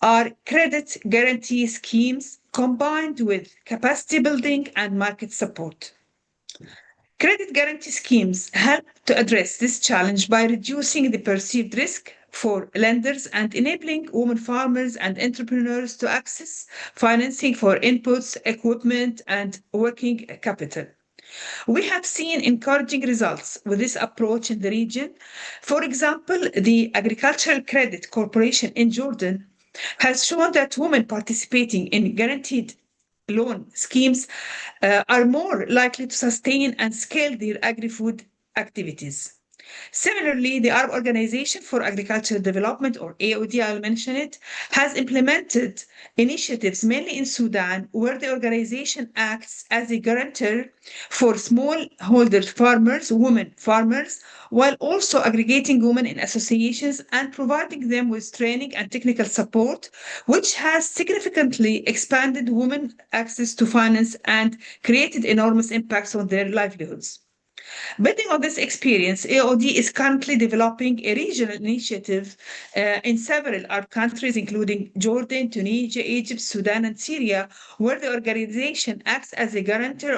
are credit guarantee schemes combined with capacity building and market support. Credit guarantee schemes help to address this challenge by reducing the perceived risk for lenders and enabling women farmers and entrepreneurs to access financing for inputs, equipment, and working capital. We have seen encouraging results with this approach in the region. For example, the Agricultural Credit Corporation in Jordan has shown that women participating in guaranteed loan schemes are more likely to sustain and scale their agri-food activities. Similarly, the Arab Organization for Agricultural Development, or AOD, I'll mention it, has implemented initiatives mainly in Sudan, where the organization acts as a guarantor for smallholder farmers, women farmers, while also aggregating women in associations and providing them with training and technical support, which has significantly expanded women access to finance and created enormous impacts on their livelihoods. Building on this experience, AOD is currently developing a regional initiative in several Arab countries, including Jordan, Tunisia, Egypt, Sudan, and Syria, where the organization acts as a guarantor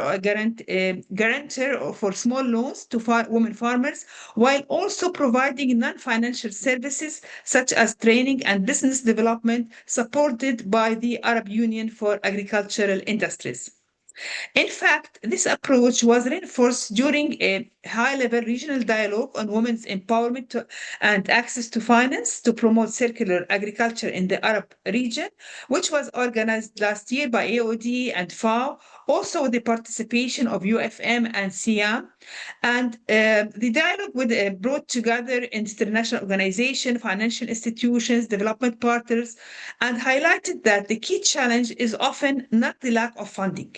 for small loans to women farmers, while also providing non-financial services such as training and business development supported by the Arab Union for Agricultural Industries. In fact, this approach was reinforced during a high-level regional dialogue on women's empowerment and access to finance to promote circular agriculture in the Arab region, which was organized last year by AOD and FAO, also with the participation of UFM and SIAM. And the dialogue brought together international organizations, financial institutions, development partners, and highlighted that the key challenge is often not the lack of funding,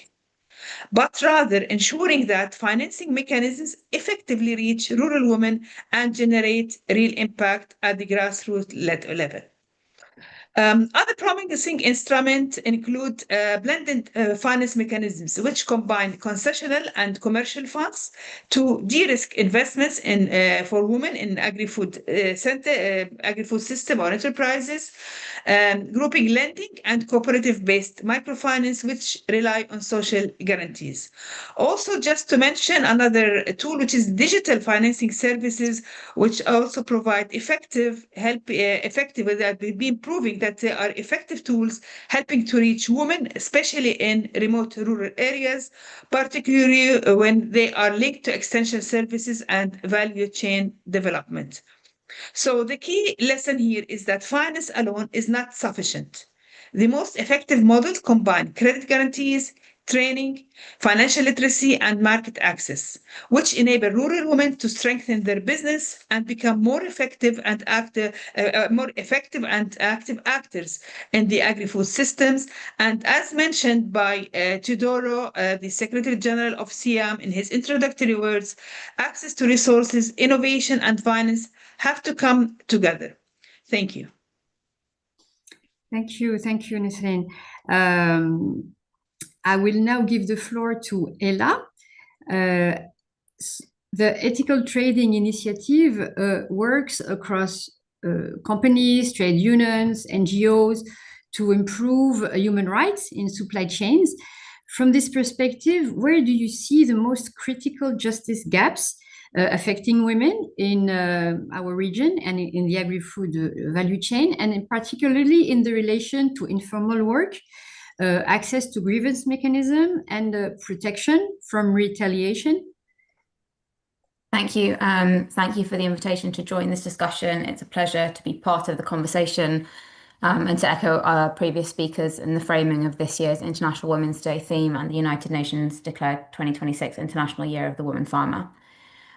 but rather ensuring that financing mechanisms effectively reach rural women and generate real impact at the grassroots level. Other promising instruments include blended finance mechanisms, which combine concessional and commercial funds to de-risk investments for women in agri-food system or enterprises, grouping lending and cooperative-based microfinance, which rely on social guarantees. Also, just to mention another tool, which is digital financing services, which also provide effective, that we've been proving that they are effective tools helping to reach women, especially in remote rural areas, particularly when they are linked to extension services and value chain development. So the key lesson here is that finance alone is not sufficient. The most effective models combine credit guarantees, training, financial literacy, and market access, which enable rural women to strengthen their business and become more effective and active actors in the agri-food systems. And as mentioned by Teodoro, the Secretary General of SIAM, in his introductory words, access to resources, innovation, and finance have to come together. Thank you. Thank you, Nesrine. I will now give the floor to Ella. The Ethical Trading Initiative works across companies, trade unions, NGOs to improve human rights in supply chains. From this perspective, where do you see the most critical justice gaps affecting women in our region and in the agri-food value chain, and particularly in the relation to informal work, access to grievance mechanism, and protection from retaliation? Thank you. Thank you for the invitation to join this discussion. It's a pleasure to be part of the conversation and to echo our previous speakers in the framing of this year's International Women's Day theme and the United Nations declared 2026 International Year of the Woman Farmer.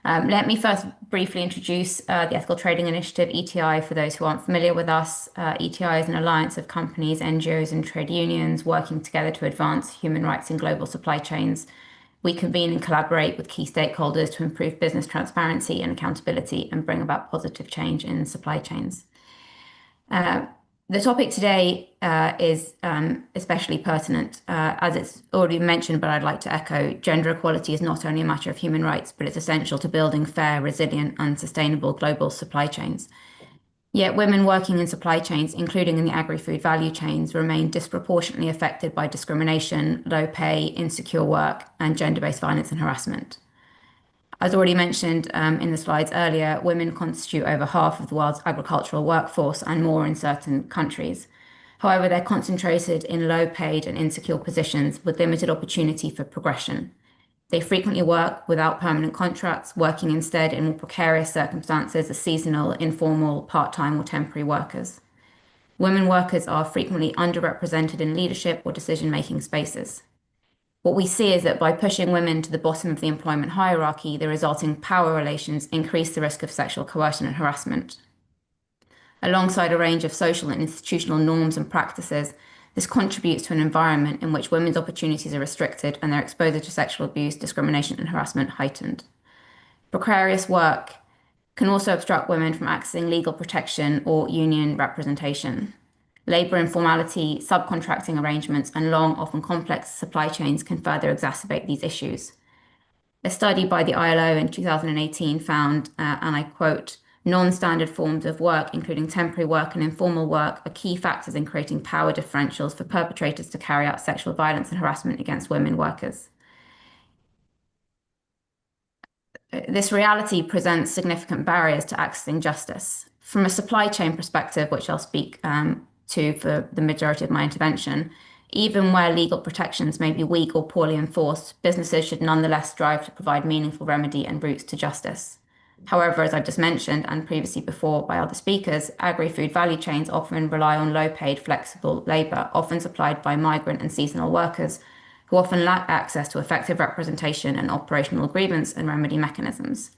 Let me first briefly introduce the Ethical Trading Initiative, ETI, for those who aren't familiar with us. ETI is an alliance of companies, NGOs, and trade unions working together to advance human rights in global supply chains. We convene and collaborate with key stakeholders to improve business transparency and accountability and bring about positive change in supply chains. The topic today is especially pertinent. As it's already mentioned, but I'd like to echo, gender equality is not only a matter of human rights, but it's essential to building fair, resilient, and sustainable global supply chains. Yet women working in supply chains, including in the agri-food value chains, remain disproportionately affected by discrimination, low pay, insecure work, and gender-based violence and harassment. As already mentioned in the slides earlier, women constitute over half of the world's agricultural workforce and more in certain countries. However, they're concentrated in low-paid and insecure positions with limited opportunity for progression. They frequently work without permanent contracts, working instead in more precarious circumstances as seasonal, informal, part-time, or temporary workers. Women workers are frequently underrepresented in leadership or decision-making spaces. What we see is that by pushing women to the bottom of the employment hierarchy, the resulting power relations increase the risk of sexual coercion and harassment. Alongside a range of social and institutional norms and practices, this contributes to an environment in which women's opportunities are restricted and their exposure to sexual abuse, discrimination, and harassment heightened. Precarious work can also obstruct women from accessing legal protection or union representation. Labour informality, subcontracting arrangements, and long, often complex supply chains can further exacerbate these issues. A study by the ILO in 2018 found, and I quote, non-standard forms of work, including temporary work and informal work, are key factors in creating power differentials for perpetrators to carry out sexual violence and harassment against women workers. This reality presents significant barriers to accessing justice. From a supply chain perspective, which I'll speak to for the majority of my intervention, even where legal protections may be weak or poorly enforced, businesses should nonetheless strive to provide meaningful remedy and routes to justice. However, as I've just mentioned, and previously before by other speakers, agri-food value chains often rely on low-paid, flexible labour, often supplied by migrant and seasonal workers, who often lack access to effective representation and operational grievance and remedy mechanisms.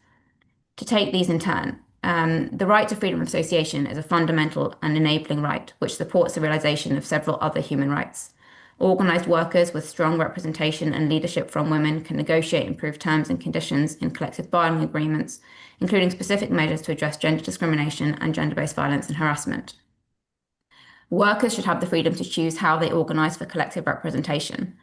To take these in turn, the right to freedom of association is a fundamental and enabling right, which supports the realisation of several other human rights. Organised workers with strong representation and leadership from women can negotiate improved terms and conditions in collective bargaining agreements, including specific measures to address gender discrimination and gender-based violence and harassment. Workers should have the freedom to choose how they organise for collective representation,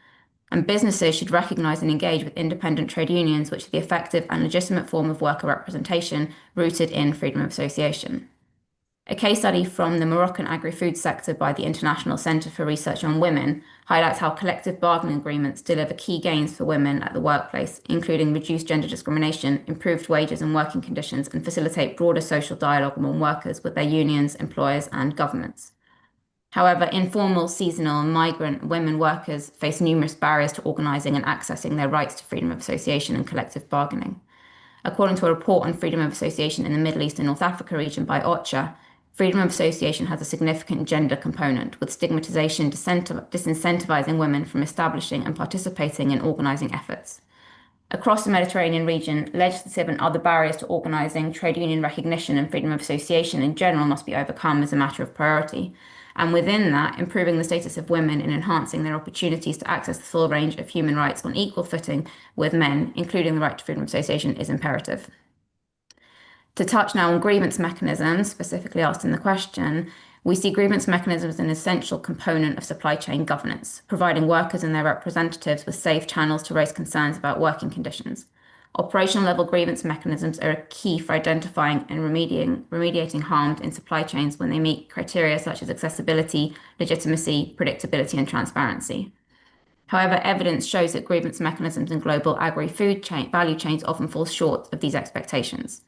and businesses should recognise and engage with independent trade unions, which are the effective and legitimate form of worker representation rooted in freedom of association. A case study from the Moroccan agri-food sector by the International Centre for Research on Women highlights how collective bargaining agreements deliver key gains for women at the workplace, including reduced gender discrimination, improved wages and working conditions, and facilitate broader social dialogue among workers with their unions, employers, and governments. However, informal, seasonal, and migrant women workers face numerous barriers to organising and accessing their rights to freedom of association and collective bargaining. According to a report on freedom of association in the Middle East and North Africa region by OCHA, freedom of association has a significant gender component, with stigmatization disincentivizing women from establishing and participating in organising efforts. Across the Mediterranean region, legislative and other barriers to organising, trade union recognition, and freedom of association in general must be overcome as a matter of priority. And within that, improving the status of women and enhancing their opportunities to access the full range of human rights on equal footing with men, including the right to freedom of association, is imperative. To touch now on grievance mechanisms, specifically asked in the question, we see grievance mechanisms as an essential component of supply chain governance, providing workers and their representatives with safe channels to raise concerns about working conditions. Operational level grievance mechanisms are a key for identifying and remediating harm in supply chains when they meet criteria such as accessibility, legitimacy, predictability, and transparency. However, evidence shows that grievance mechanisms in global agri-food value chains often fall short of these expectations.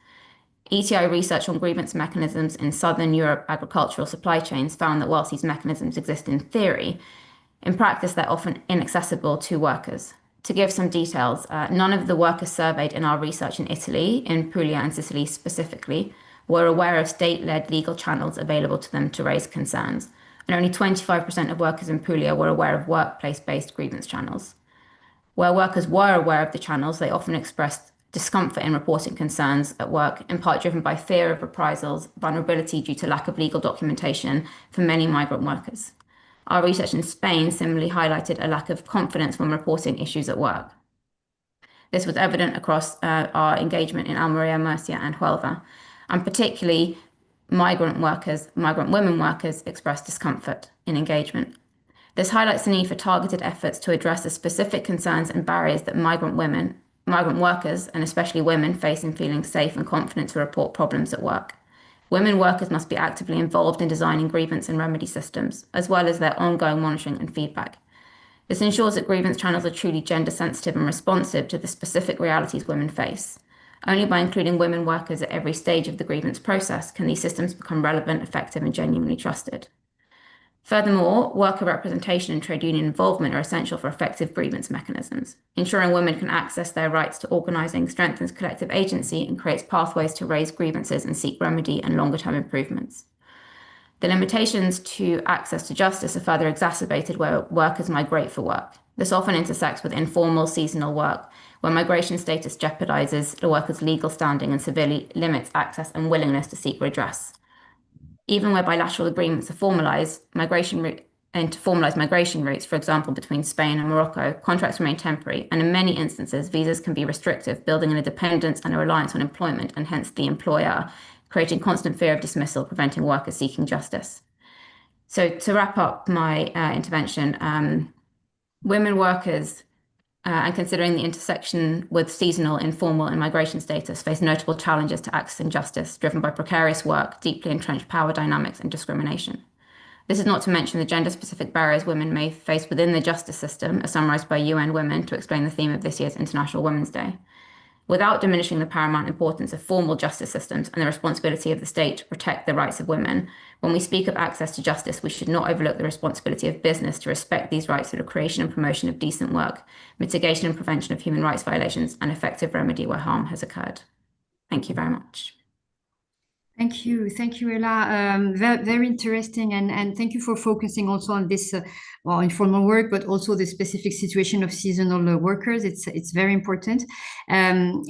ETI research on grievance mechanisms in Southern Europe agricultural supply chains found that whilst these mechanisms exist in theory, in practice they're often inaccessible to workers. To give some details, none of the workers surveyed in our research in Italy, in Puglia and Sicily specifically, were aware of state-led legal channels available to them to raise concerns, and only 25% of workers in Puglia were aware of workplace-based grievance channels. Where workers were aware of the channels, they often expressed discomfort in reporting concerns at work, in part driven by fear of reprisals, vulnerability due to lack of legal documentation for many migrant workers. Our research in Spain similarly highlighted a lack of confidence when reporting issues at work. This was evident across our engagement in Almería, Murcia, and Huelva, and particularly migrant women workers expressed discomfort in engagement. This highlights the need for targeted efforts to address the specific concerns and barriers that migrant workers, and especially women, face in feeling safe and confident to report problems at work. Women workers must be actively involved in designing grievance and remedy systems, as well as their ongoing monitoring and feedback. This ensures that grievance channels are truly gender sensitive and responsive to the specific realities women face. Only by including women workers at every stage of the grievance process can these systems become relevant, effective, and genuinely trusted. Furthermore, worker representation and trade union involvement are essential for effective grievance mechanisms. Ensuring women can access their rights to organising strengthens collective agency and creates pathways to raise grievances and seek remedy and longer-term improvements. The limitations to access to justice are further exacerbated where workers migrate for work. This often intersects with informal seasonal work, where migration status jeopardizes the worker's legal standing and severely limits access and willingness to seek redress. Even where bilateral agreements are formalized, migration routes, for example, between Spain and Morocco, contracts remain temporary, and in many instances, visas can be restrictive, building in a dependence and a reliance on employment, and hence the employer, creating constant fear of dismissal, preventing workers seeking justice. So to wrap up my intervention, women workers, and considering the intersection with seasonal, informal, and migration status, face notable challenges to accessing justice, driven by precarious work, deeply entrenched power dynamics, and discrimination. This is not to mention the gender-specific barriers women may face within the justice system, as summarised by UN Women to explain the theme of this year's International Women's Day. Without diminishing the paramount importance of formal justice systems and the responsibility of the state to protect the rights of women, when we speak of access to justice, we should not overlook the responsibility of business to respect these rights through the creation and promotion of decent work, mitigation and prevention of human rights violations, and effective remedy where harm has occurred. Thank you very much. Thank you, Ella. Very interesting, and thank you for focusing also on this informal work, but also the specific situation of seasonal workers. It's very important, and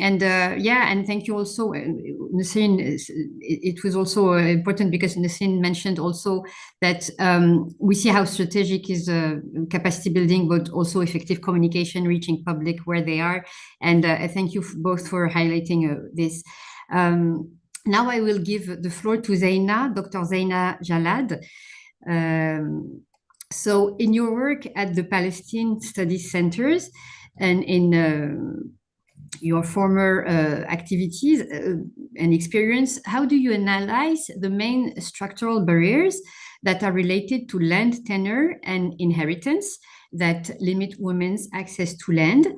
thank you also, Nasreen. It was also important because Nasreen mentioned also that we see how strategic is capacity building, but also effective communication, reaching public where they are, and I thank you both for highlighting this. Now I will give the floor to Zeina, Dr. Zeina Jalad. So in your work at the Palestine Studies Centers and in your former activities and experience, how do you analyze the main structural barriers that are related to land tenure and inheritance that limit women's access to land?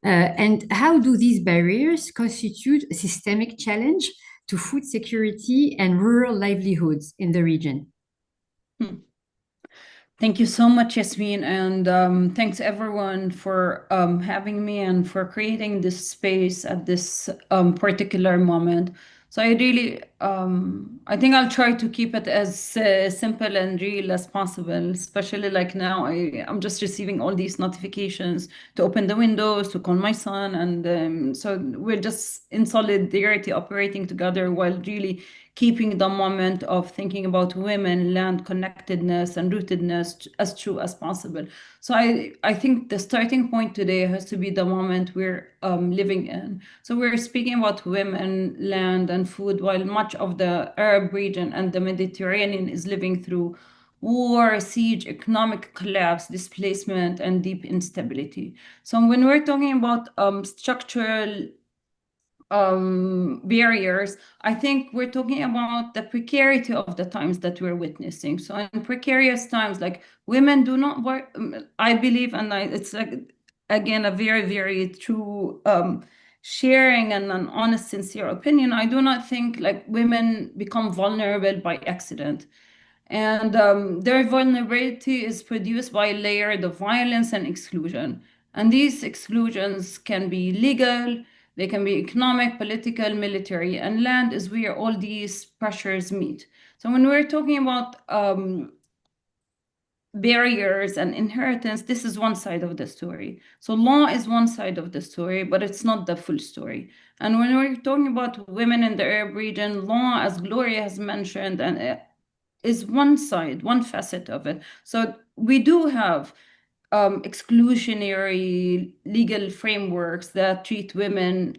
And how do these barriers constitute a systemic challenge to food security and rural livelihoods in the region? Thank you so much, Yasmin, and thanks everyone for having me and for creating this space at this particular moment. So I really, I think I'll try to keep it as simple and real as possible, especially like now I'm just receiving all these notifications to open the windows, to call my son, and so we're just in solidarity operating together while really keeping the moment of thinking about women, land connectedness and rootedness as true as possible. So I think the starting point today has to be the moment we're living in. So we're speaking about women, land, and food, while much of the Arab region and the Mediterranean is living through war, siege, economic collapse, displacement, and deep instability. So when we're talking about structural barriers, I think we're talking about the precarity of the times that we're witnessing. So in precarious times, like women do not work, I believe, and it's like, again, a very, very true sharing and an honest, sincere opinion. I do not think like women become vulnerable by accident. And their vulnerability is produced by a layer of violence and exclusion. And these exclusions can be legal, they can be economic, political, military, and land is where all these pressures meet. So when we're talking about barriers and inheritance, this is one side of the story. So law is one side of the story, but it's not the full story. And when we're talking about women in the Arab region, law, as Gloria has mentioned, and is one side, one facet of it. So we do have exclusionary legal frameworks that treat women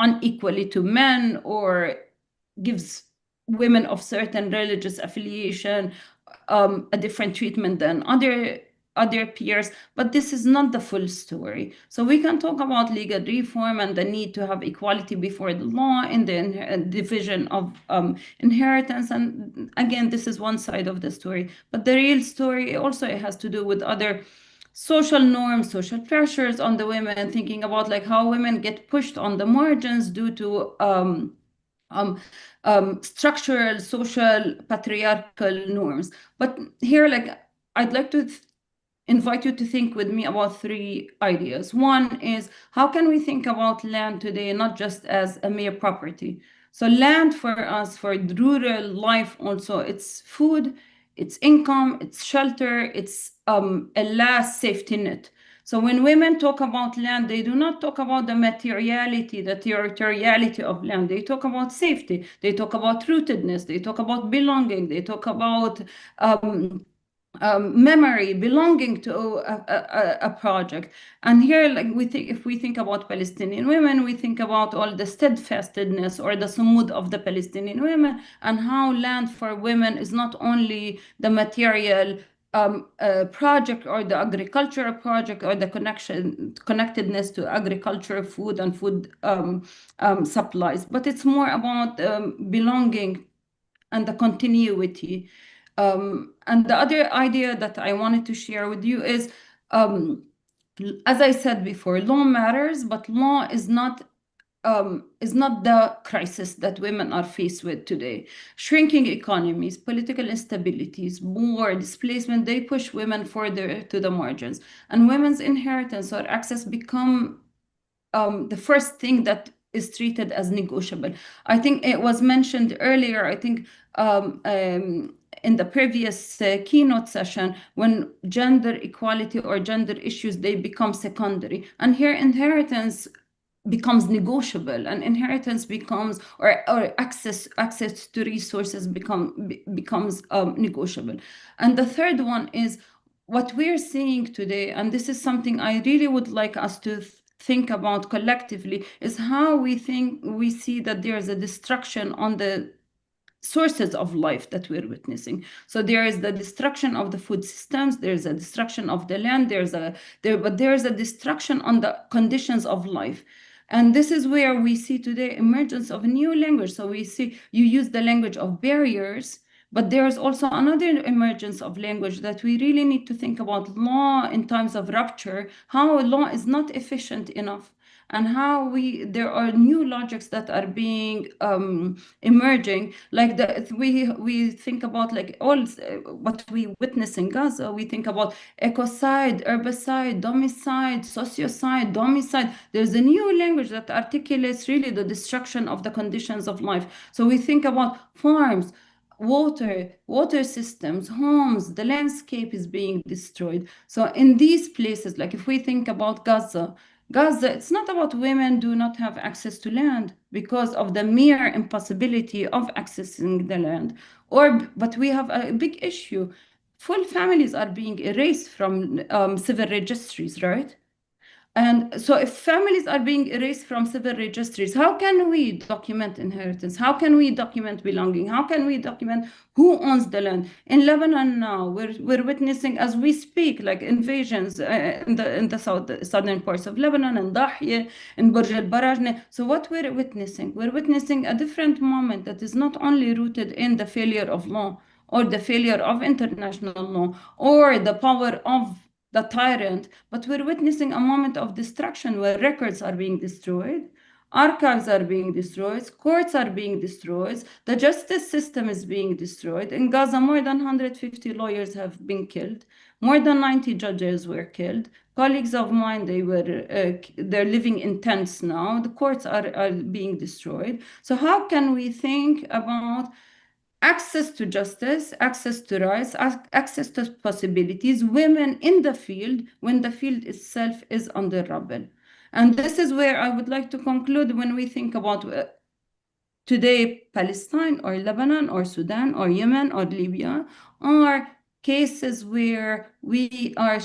unequally to men or gives women of certain religious affiliation a different treatment than other peers, but this is not the full story. So we can talk about legal reform and the need to have equality before the law in the division of inheritance. And again, this is one side of the story, but the real story also has to do with other social norms, social pressures on the women, thinking about like how women get pushed on the margins due to structural, social, patriarchal norms. But here, like, I'd like to invite you to think with me about three ideas. One is, how can we think about land today not just as a mere property? So land for us, for rural life also, it's food, it's income, it's shelter, it's a last safety net. So when women talk about land, they do not talk about the materiality, the territoriality of land. They talk about safety. They talk about rootedness. They talk about belonging. They talk about memory, belonging to a project. And here, like if we think about Palestinian women, we think about all the steadfastness or the sumud of the Palestinian women, and how land for women is not only the material project or the agricultural project or the connectedness to agriculture, food and food supplies, but it's more about belonging and the continuity. And the other idea that I wanted to share with you is, as I said before, law matters, but law is not the crisis that women are faced with today. Shrinking economies, political instabilities, war, displacement, they push women further to the margins. And women's inheritance or access become the first thing that is treated as negotiable. I think it was mentioned earlier, I think in the previous keynote session, when gender equality or gender issues, they become secondary. And here inheritance becomes negotiable, and inheritance becomes, or access to resources becomes negotiable. And the third one is what we're seeing today, and this is something I really would like us to think about collectively, is how we see that there's a destruction on the sources of life that we're witnessing. So there is the destruction of the food systems, there's a destruction of the land, but there's a destruction on the conditions of life. And this is where we see today emergence of a new language. So we see you use the language of barriers, but there is also another emergence of language that we really need to think about law in times of rupture, how law is not efficient enough, and how there are new logics that are being emerging, like we think about like all what we witness in Gaza. We think about ecocide, herbicide, domicide, sociocide, domicide. There's a new language that articulates really the destruction of the conditions of life. So we think about farms, water systems, homes, the landscape is being destroyed. So in these places, like if we think about Gaza, it's not about women do not have access to land because of the mere impossibility of accessing the land, but we have a big issue. Full families are being erased from civil registries, right? And so if families are being erased from civil registries, how can we document inheritance? How can we document belonging? How can we document who owns the land? In Lebanon now, we're witnessing as we speak, like invasions in the southern parts of Lebanon, and Dahya, in Burj al-Barajne. So what we're witnessing a different moment that is not only rooted in the failure of law or the failure of international law or the power of the tyrant, but we're witnessing a moment of destruction where records are being destroyed, archives are being destroyed, courts are being destroyed, the justice system is being destroyed. In Gaza, more than 150 lawyers have been killed, more than 90 judges were killed. Colleagues of mine, they're living in tents now. The courts are being destroyed. So how can we think about access to justice, access to rights, access to possibilities, women in the field when the field itself is under rubble? And this is where I would like to conclude when we think about today, Palestine or Lebanon or Sudan or Yemen or Libya are cases where we are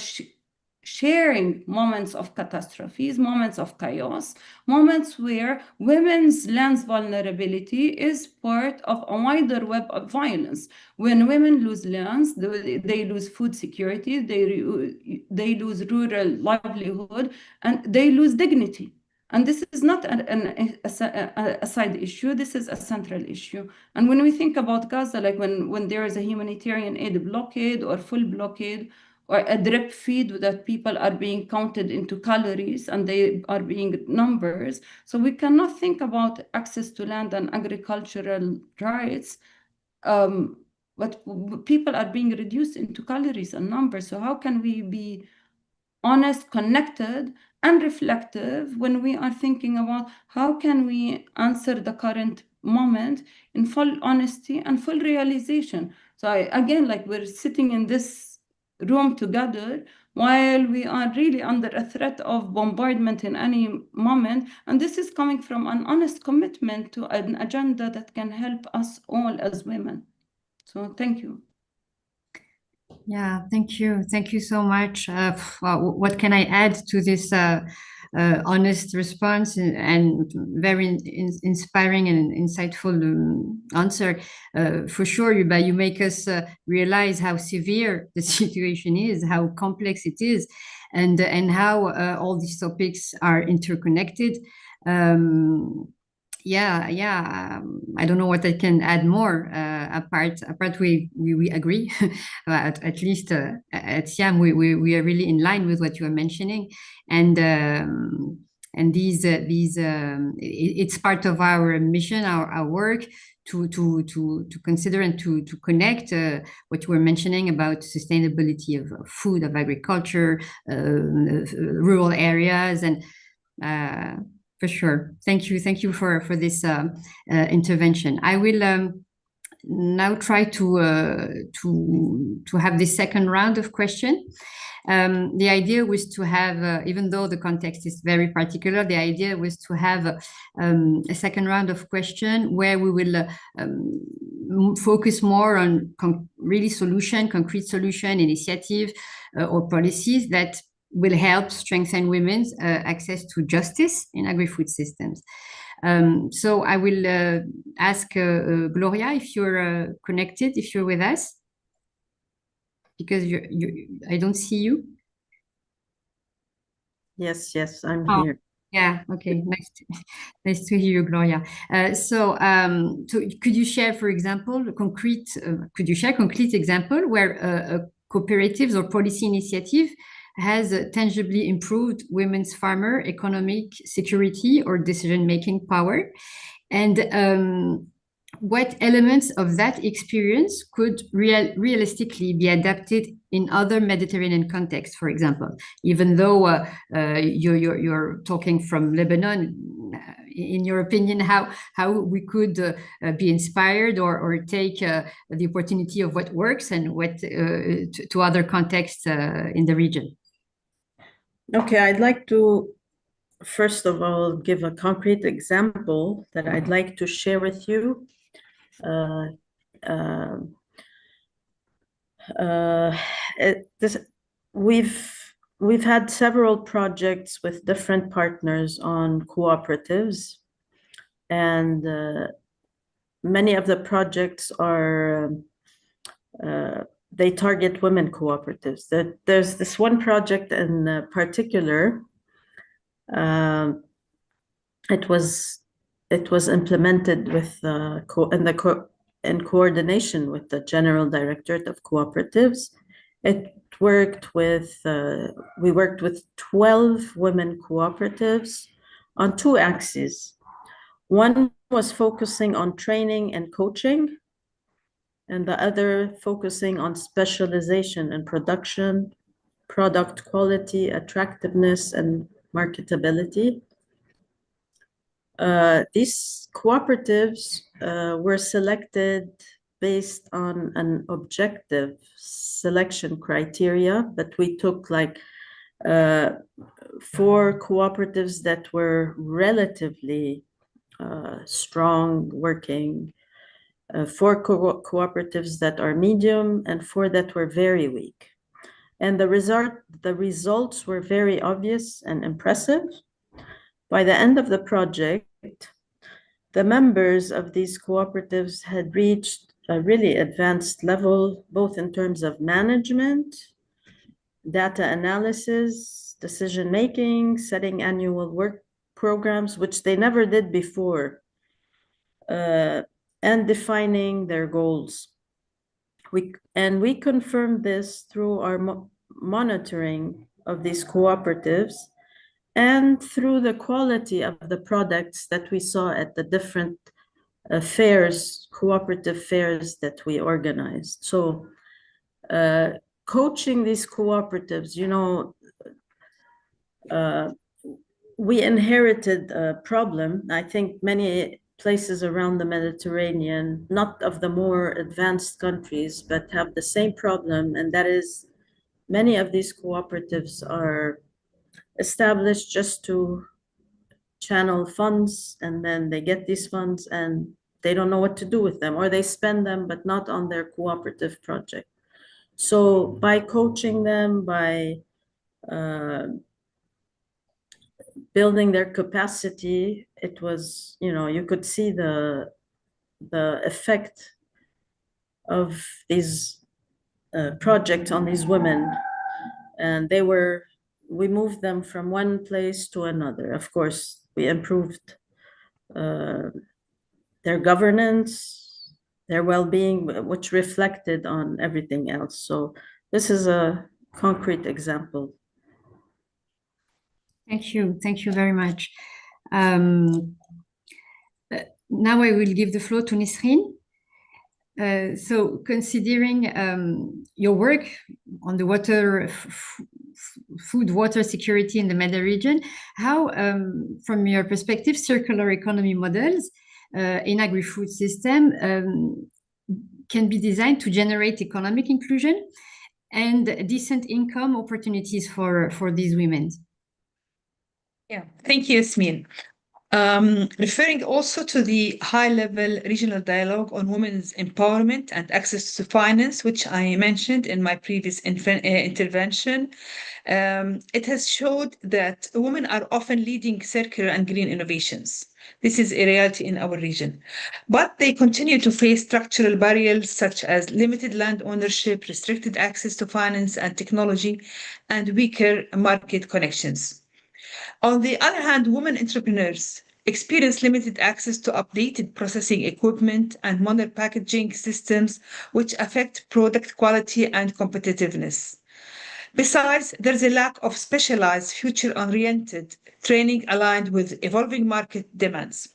sharing moments of catastrophes, moments of chaos, moments where women's land's vulnerability is part of a wider web of violence. When women lose lands, they lose food security, they lose rural livelihood, and they lose dignity. And this is not a side issue, this is a central issue. And when we think about Gaza, like when there is a humanitarian aid blockade or full blockade, or a drip feed that people are being counted into calories and they are being numbers. So we cannot think about access to land and agricultural rights, but people are being reduced into calories and numbers. So how can we be honest, connected, and reflective when we are thinking about how can we answer the current moment in full honesty and full realization? So again, like we're sitting in this room together while we are really under a threat of bombardment in any moment. And this is coming from an honest commitment to an agenda that can help us all as women. So thank you. Yeah, thank you. Thank you so much. What can I add to this honest response and very inspiring and insightful answer? For sure, Yuba, you make us realize how severe the situation is, how complex it is, and how all these topics are interconnected. I don't know what I can add more. Apart we agree. at least at SIAM we are really in line with what you are mentioning, and these it's part of our mission, our work to consider and to connect what you were mentioning about sustainability of food, of agriculture, rural areas, and for sure. Thank you for this intervention. I will now try to have this second round of questions. The idea was to have, even though the context is very particular, the idea was to have a second round of questions where we will focus more on really concrete solution, initiative or policies that will help strengthen women's access to justice in agri-food systems. So I will ask Gloria if you're connected, if you're with us, because I don't see you. Yes, I'm here. Yeah, okay, nice to hear you, Gloria. So could you share, for example, concrete example where cooperatives or policy initiative has tangibly improved women's farmer economic security or decision-making power? And what elements of that experience could realistically be adapted in other Mediterranean contexts, for example? Even though you're talking from Lebanon, in your opinion, how we could be inspired or take the opportunity of what works and what to other contexts in the region? Okay, I'd like to first of all give a concrete example that I'd like to share with you. we've had several projects with different partners on cooperatives, and many of the projects are they target women cooperatives. There's this one project in particular. It was implemented with in coordination with the General Directorate of Cooperatives. We worked with 12 women cooperatives on two axes. One was focusing on training and coaching, and the other focusing on specialization and production, product quality, attractiveness, and marketability. These cooperatives were selected based on an objective selection criteria, but we took like 4 cooperatives that were relatively strong working, 4 cooperatives that are medium, and 4 that were very weak. And the results were very obvious and impressive. By the end of the project, the members of these cooperatives had reached a really advanced level, both in terms of management, data analysis, decision-making, setting annual work programs, which they never did before, and defining their goals. We confirmed this through our monitoring of these cooperatives and through the quality of the products that we saw at the different fairs, cooperative fairs that we organized. So coaching these cooperatives, you know, we inherited a problem. I think many places around the Mediterranean, not of the more advanced countries, but have the same problem, and that is many of these cooperatives are established just to channel funds, and then they get these funds and they don't know what to do with them, or they spend them but not on their cooperative project. So by coaching them, by building their capacity, it was, you know, you could see the effect of these projects on these women, and we moved them from one place to another. Of course, we improved their governance, their well-being, which reflected on everything else. So this is a concrete example. Thank you very much. Now I will give the floor to Nisreen. So considering your work on the food water security in the MENA region, how, from your perspective, circular economy models in agri-food system can be designed to generate economic inclusion and decent income opportunities for these women? Yeah, thank you, Yasmin. Referring also to the high-level regional dialogue on women's empowerment and access to finance, which I mentioned in my previous intervention, it has showed that women are often leading circular and green innovations. This is a reality in our region. But they continue to face structural barriers such as limited land ownership, restricted access to finance and technology, and weaker market connections. On the other hand, women entrepreneurs experience limited access to updated processing equipment and modern packaging systems, which affect product quality and competitiveness. Besides, there's a lack of specialized, future-oriented training aligned with evolving market demands.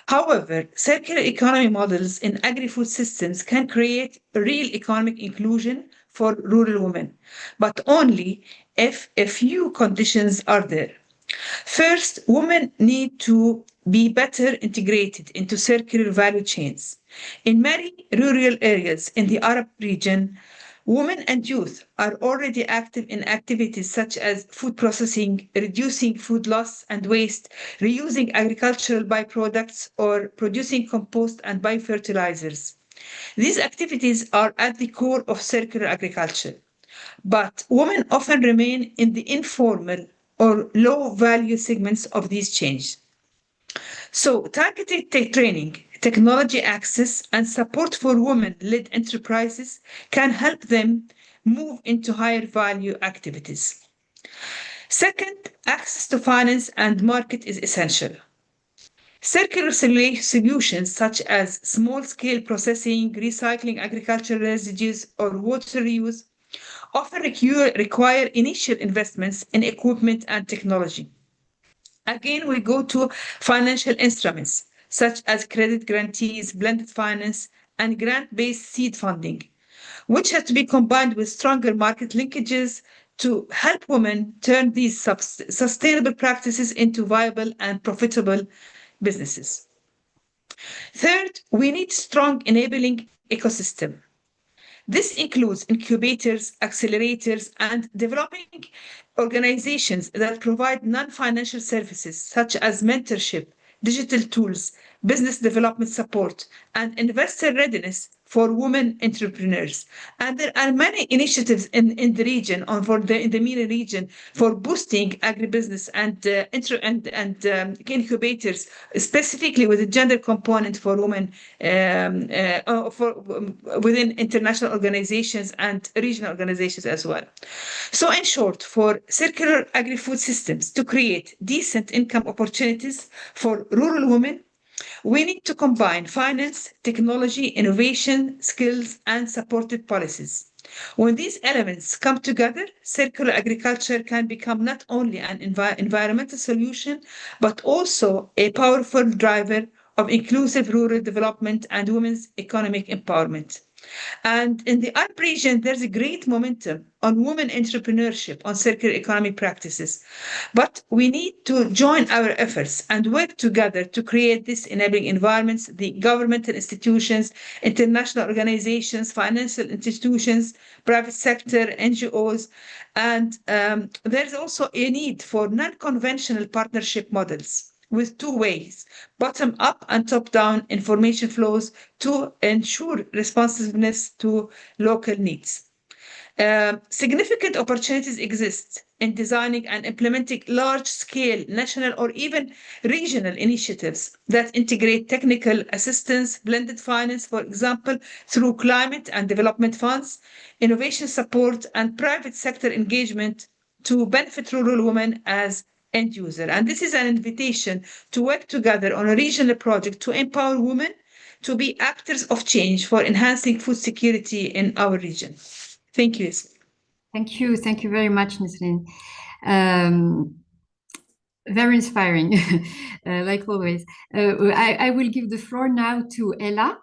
However, circular economy models in agri-food systems can create real economic inclusion for rural women, but only if a few conditions are there. First, women need to be better integrated into circular value chains. In many rural areas in the Arab region, women and youth are already active in activities such as food processing, reducing food loss and waste, reusing agricultural byproducts, or producing compost and biofertilizers. These activities are at the core of circular agriculture. but women often remain in the informal or low-value segments of these changes. So targeted training, technology access, and support for women-led enterprises can help them move into higher value activities. Second, access to finance and market is essential. Circular solutions such as small-scale processing, recycling agricultural residues, or water reuse often require initial investments in equipment and technology. Again, we go to financial instruments such as credit guarantees, blended finance, and grant-based seed funding, which have to be combined with stronger market linkages to help women turn these sustainable practices into viable and profitable businesses. Third, we need strong enabling ecosystem. This includes incubators, accelerators, and developing organizations that provide non-financial services such as mentorship, digital tools, business development support, and investor readiness for women entrepreneurs. And there are many initiatives in the region, in the MENA region, for boosting agribusiness and incubators, specifically with a gender component for women within international organizations and regional organizations as well. So in short, for circular agri-food systems to create decent income opportunities for rural women, we need to combine finance, technology, innovation, skills, and supportive policies. When these elements come together, circular agriculture can become not only an environmental solution, but also a powerful driver of inclusive rural development and women's economic empowerment. And in the Arab region, there's a great momentum on women entrepreneurship, on circular economy practices. But we need to join our efforts and work together to create these enabling environments, the governmental institutions, international organizations, financial institutions, private sector, NGOs. And there's also a need for non-conventional partnership models with two ways, bottom-up and top-down information flows to ensure responsiveness to local needs. Significant opportunities exist in designing and implementing large-scale national or even regional initiatives that integrate technical assistance, blended finance, for example, through climate and development funds, innovation support, and private sector engagement to benefit rural women as end user. And this is an invitation to work together on a regional project to empower women to be actors of change for enhancing food security in our region. Thank you. Thank you. Thank you very much, Nisreen. Very inspiring, like always. I will give the floor now to Ella.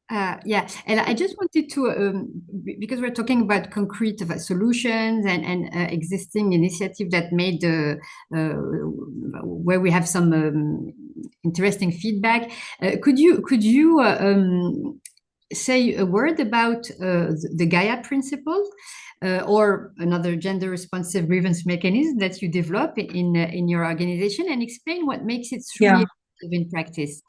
Yeah, and I just wanted to, because we're talking about concrete solutions and existing initiative that made where we have some interesting feedback. Could you say a word about the Gaia principle or another gender responsive grievance mechanism that you develop in your organization, and explain what makes it truly effective in practice?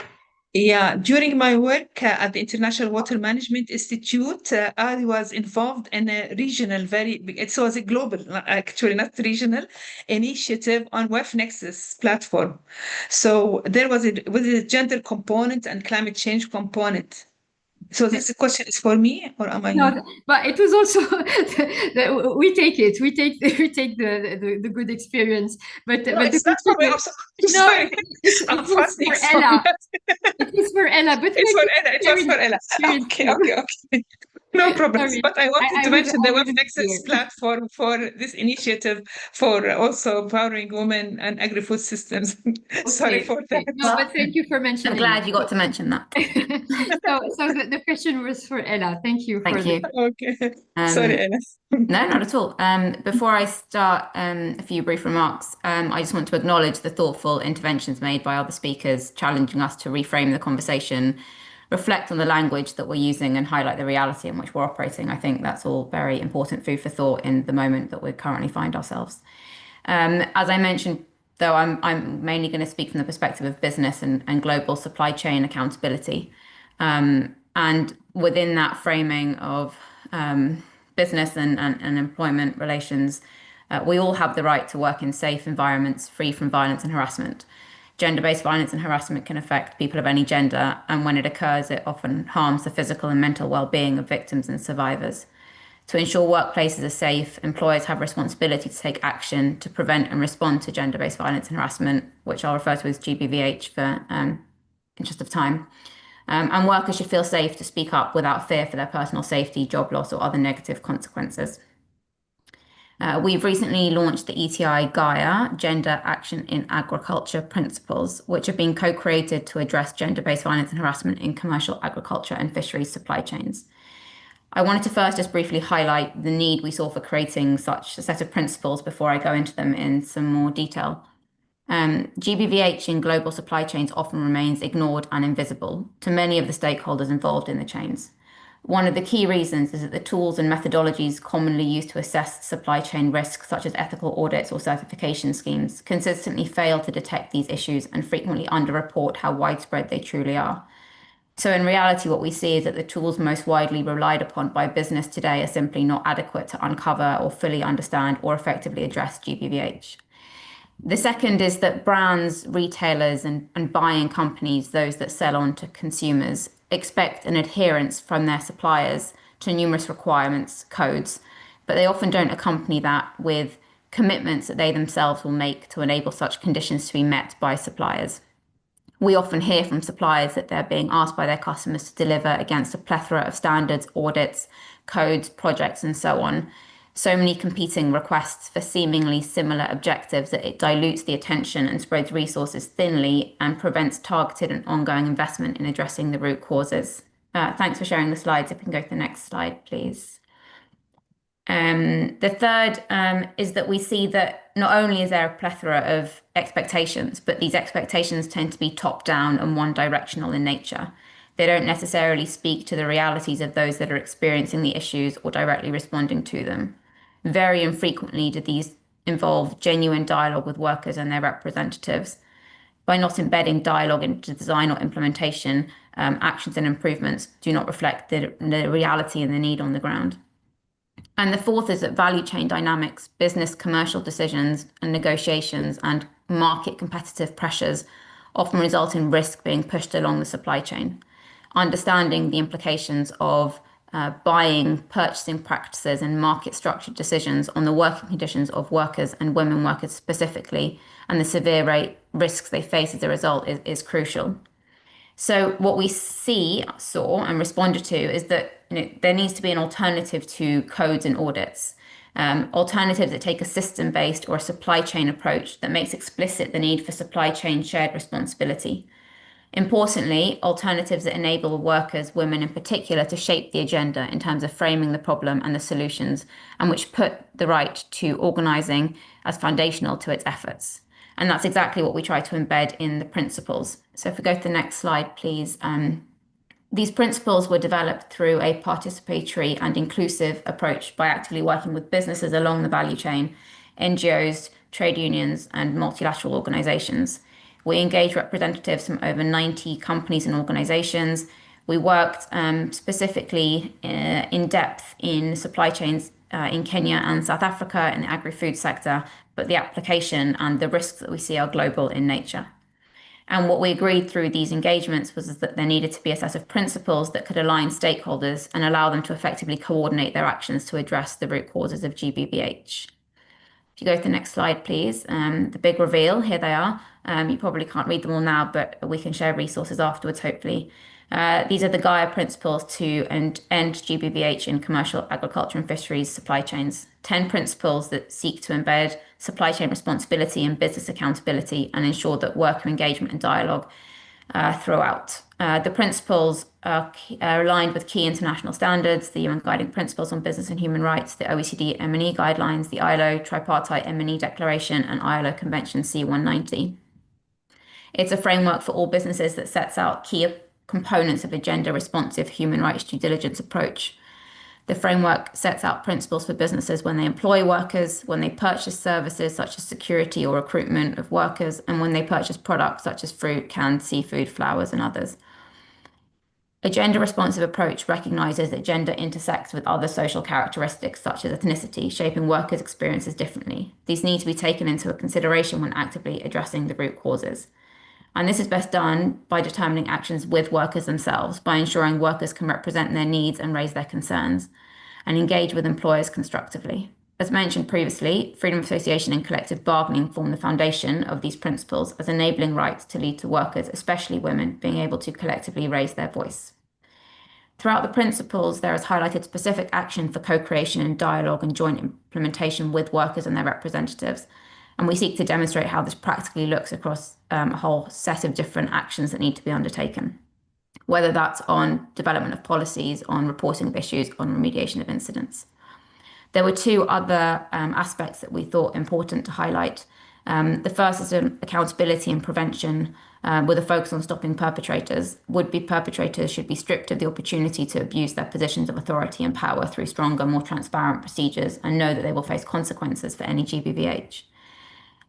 Yeah, during my work at the International Water Management Institute, I was involved in a regional, it was a global, actually not regional, initiative on WEF Nexus platform. So there was a gender component and climate change component. So this question is for me, or am I? No, but it was also we take the good experience. But no, but it's not for me. I'm sorry. I'm fasting. For Ella. It is for Ella, but it's for Ella. It was for Ella. Okay. No problem. Sorry. But I wanted to mention the WEF Nexus platform for this initiative for also empowering women and agri-food systems. Okay. Sorry for that. No, but thank you for mentioning. I'm glad you got to mention that. so the question was for Ella. Thank you. Thank you. Okay. Sorry, Ella. No, not at all. Before I start a few brief remarks, I just want to acknowledge the thoughtful interventions made by other speakers, challenging us to reframe the conversation, reflect on the language that we're using, and highlight the reality in which we're operating. I think that's all very important food for thought in the moment that we currently find ourselves. As I mentioned, though, I'm mainly going to speak from the perspective of business and global supply chain accountability. And within that framing of business and employment relations, we all have the right to work in safe environments free from violence and harassment. Gender-based violence and harassment can affect people of any gender, and when it occurs, it often harms the physical and mental well-being of victims and survivors. To ensure workplaces are safe, employers have a responsibility to take action to prevent and respond to gender-based violence and harassment, which I'll refer to as GBVH for interest of time. And workers should feel safe to speak up without fear for their personal safety, job loss, or other negative consequences. We've recently launched the ETI Gaia Gender Action in Agriculture Principles, which have been co-created to address gender-based violence and harassment in commercial agriculture and fisheries supply chains. I wanted to first just briefly highlight the need we saw for creating such a set of principles before I go into them in some more detail. GBVH in global supply chains often remains ignored and invisible to many of the stakeholders involved in the chains. One of the key reasons is that the tools and methodologies commonly used to assess supply chain risks, such as ethical audits or certification schemes, consistently fail to detect these issues and frequently underreport how widespread they truly are. So in reality, what we see is that the tools most widely relied upon by business today are simply not adequate to uncover or fully understand or effectively address GBVH. The second is that brands, retailers, and buying companies, those that sell on to consumers, expect an adherence from their suppliers to numerous requirements, codes, but they often don't accompany that with commitments that they themselves will make to enable such conditions to be met by suppliers. We often hear from suppliers that they're being asked by their customers to deliver against a plethora of standards, audits, codes, projects, and so on. So many competing requests for seemingly similar objectives that it dilutes the attention and spreads resources thinly and prevents targeted and ongoing investment in addressing the root causes. Thanks for sharing the slides. If we can go to the next slide, please. The third is that we see that not only is there a plethora of expectations, but these expectations tend to be top-down and one-directional in nature. They don't necessarily speak to the realities of those that are experiencing the issues or directly responding to them. Very infrequently do these involve genuine dialogue with workers and their representatives. By not embedding dialogue into design or implementation, actions and improvements do not reflect the reality and the need on the ground. And the fourth is that value chain dynamics, business commercial decisions and negotiations, and market competitive pressures often result in risk being pushed along the supply chain. Understanding the implications of buying, purchasing practices, and market structured decisions on the working conditions of workers and women workers specifically, and the severe risks they face as a result is crucial. So what we saw and responded to is that there needs to be an alternative to codes and audits. Alternatives that take a system-based or a supply chain approach that makes explicit the need for supply chain shared responsibility. Importantly, alternatives that enable workers, women in particular, to shape the agenda in terms of framing the problem and the solutions, and which put the right to organising as foundational to its efforts. And that's exactly what we try to embed in the principles. So if we go to the next slide, please. These principles were developed through a participatory and inclusive approach by actively working with businesses along the value chain, NGOs, trade unions, and multilateral organizations. We engaged representatives from over 90 companies and organizations. We worked specifically in depth in supply chains in Kenya and South Africa in the agri-food sector, but the application and the risks that we see are global in nature. And what we agreed through these engagements was that there needed to be a set of principles that could align stakeholders and allow them to effectively coordinate their actions to address the root causes of GBVH. If you go to the next slide, please. The big reveal, here they are. You probably can't read them all now, but we can share resources afterwards, hopefully. These are the Gaia principles to end GBVH in commercial agriculture and fisheries supply chains. 10 principles that seek to embed supply chain responsibility and business accountability and ensure that worker engagement and dialogue throughout. The principles are aligned with key international standards, the UN Guiding Principles on Business and Human Rights, the OECD M&E Guidelines, the ILO Tripartite M&E Declaration, and ILO Convention C190. It's a framework for all businesses that sets out key components of a gender-responsive human rights due diligence approach. The framework sets out principles for businesses when they employ workers, when they purchase services such as security or recruitment of workers, and when they purchase products such as fruit, canned seafood, flowers, and others. A gender-responsive approach recognizes that gender intersects with other social characteristics such as ethnicity, shaping workers' experiences differently. These need to be taken into consideration when actively addressing the root causes. And this is best done by determining actions with workers themselves, by ensuring workers can represent their needs and raise their concerns, and engage with employers constructively. As mentioned previously, freedom of association and collective bargaining form the foundation of these principles as enabling rights to lead to workers, especially women, being able to collectively raise their voice. Throughout the principles, there is highlighted specific action for co-creation and dialogue and joint implementation with workers and their representatives. And we seek to demonstrate how this practically looks across a whole set of different actions that need to be undertaken, whether that's on development of policies, on reporting of issues, on remediation of incidents. There were two other aspects that we thought important to highlight. The first is accountability and prevention with a focus on stopping perpetrators. Would-be perpetrators should be stripped of the opportunity to abuse their positions of authority and power through stronger, more transparent procedures and know that they will face consequences for any GBVH.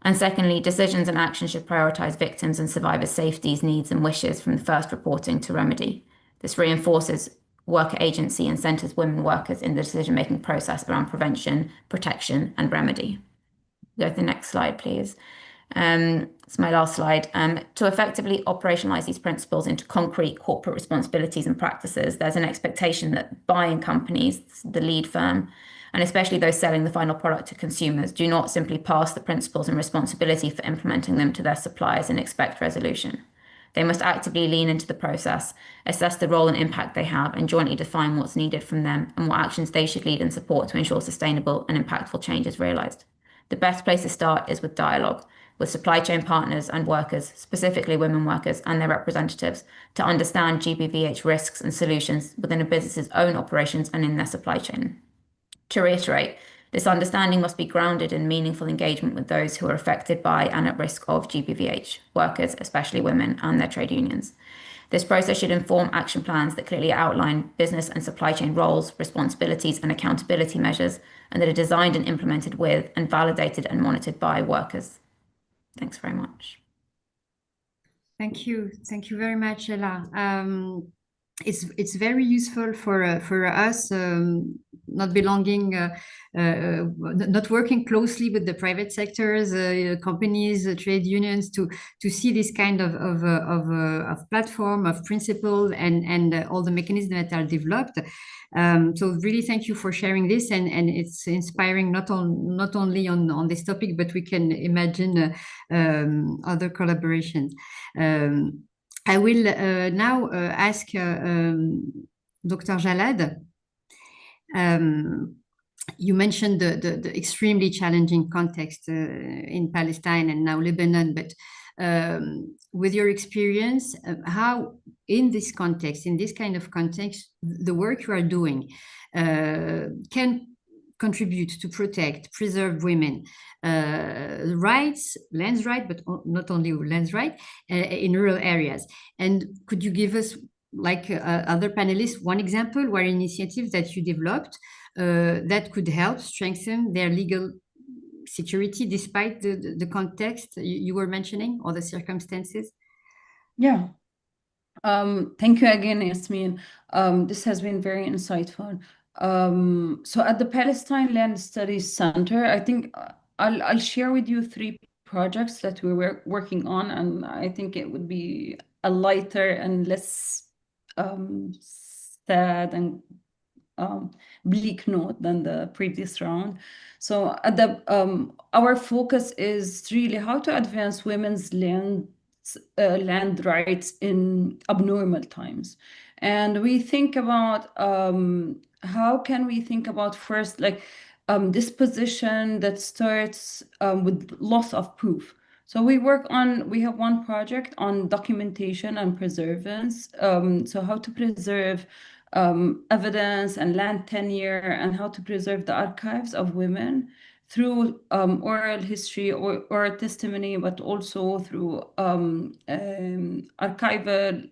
And secondly, decisions and actions should prioritize victims' and survivors' safeties, needs and wishes from the first reporting to remedy. This reinforces worker agency and centers women workers in the decision-making process around prevention, protection and remedy. Go to the next slide, please. It's my last slide. To effectively operationalize these principles into concrete corporate responsibilities and practices, there's an expectation that buying companies, the lead firm, and especially those selling the final product to consumers, do not simply pass the principles and responsibility for implementing them to their suppliers and expect resolution. They must actively lean into the process, assess the role and impact they have, and jointly define what's needed from them and what actions they should lead and support to ensure sustainable and impactful change is realized. The best place to start is with dialogue, with supply chain partners and workers, specifically women workers and their representatives, to understand GBVH risks and solutions within a business's own operations and in their supply chain. To reiterate, this understanding must be grounded in meaningful engagement with those who are affected by and at risk of GBVH, workers, especially women, and their trade unions. This process should inform action plans that clearly outline business and supply chain roles, responsibilities, and accountability measures, and that are designed and implemented with and validated and monitored by workers. Thanks very much. Thank you. Thank you very much, Ella. It's very useful for us not belonging, not working closely with the private sectors, companies, trade unions, to see this kind of platform, of principles, and all the mechanisms that are developed. So really, thank you for sharing this, and it's inspiring not only on this topic, but we can imagine other collaborations. I will now ask Dr. Jalad. You mentioned the extremely challenging context in Palestine and now Lebanon, but with your experience, how in this context, in this kind of context, the work you are doing can contribute to protect, preserve women rights, lands right, but not only lands right, in rural areas. And could you give us, like other panelists, one example where initiatives that you developed that could help strengthen their legal security despite the context you were mentioning or the circumstances? Yeah. Thank you again, Yasmin. This has been very insightful. So at the Palestine Land Studies Center, I think I'll share with you 3 projects that we were working on, and I think it would be a lighter and less sad and bleak note than the previous round. So at the our focus is really how to advance women's land rights in abnormal times. And we think about how can we think about first, like this position that starts with loss of proof. So we have one project on documentation and preservance. So how to preserve evidence and land tenure, and how to preserve the archives of women through oral history or oral testimony, but also through archival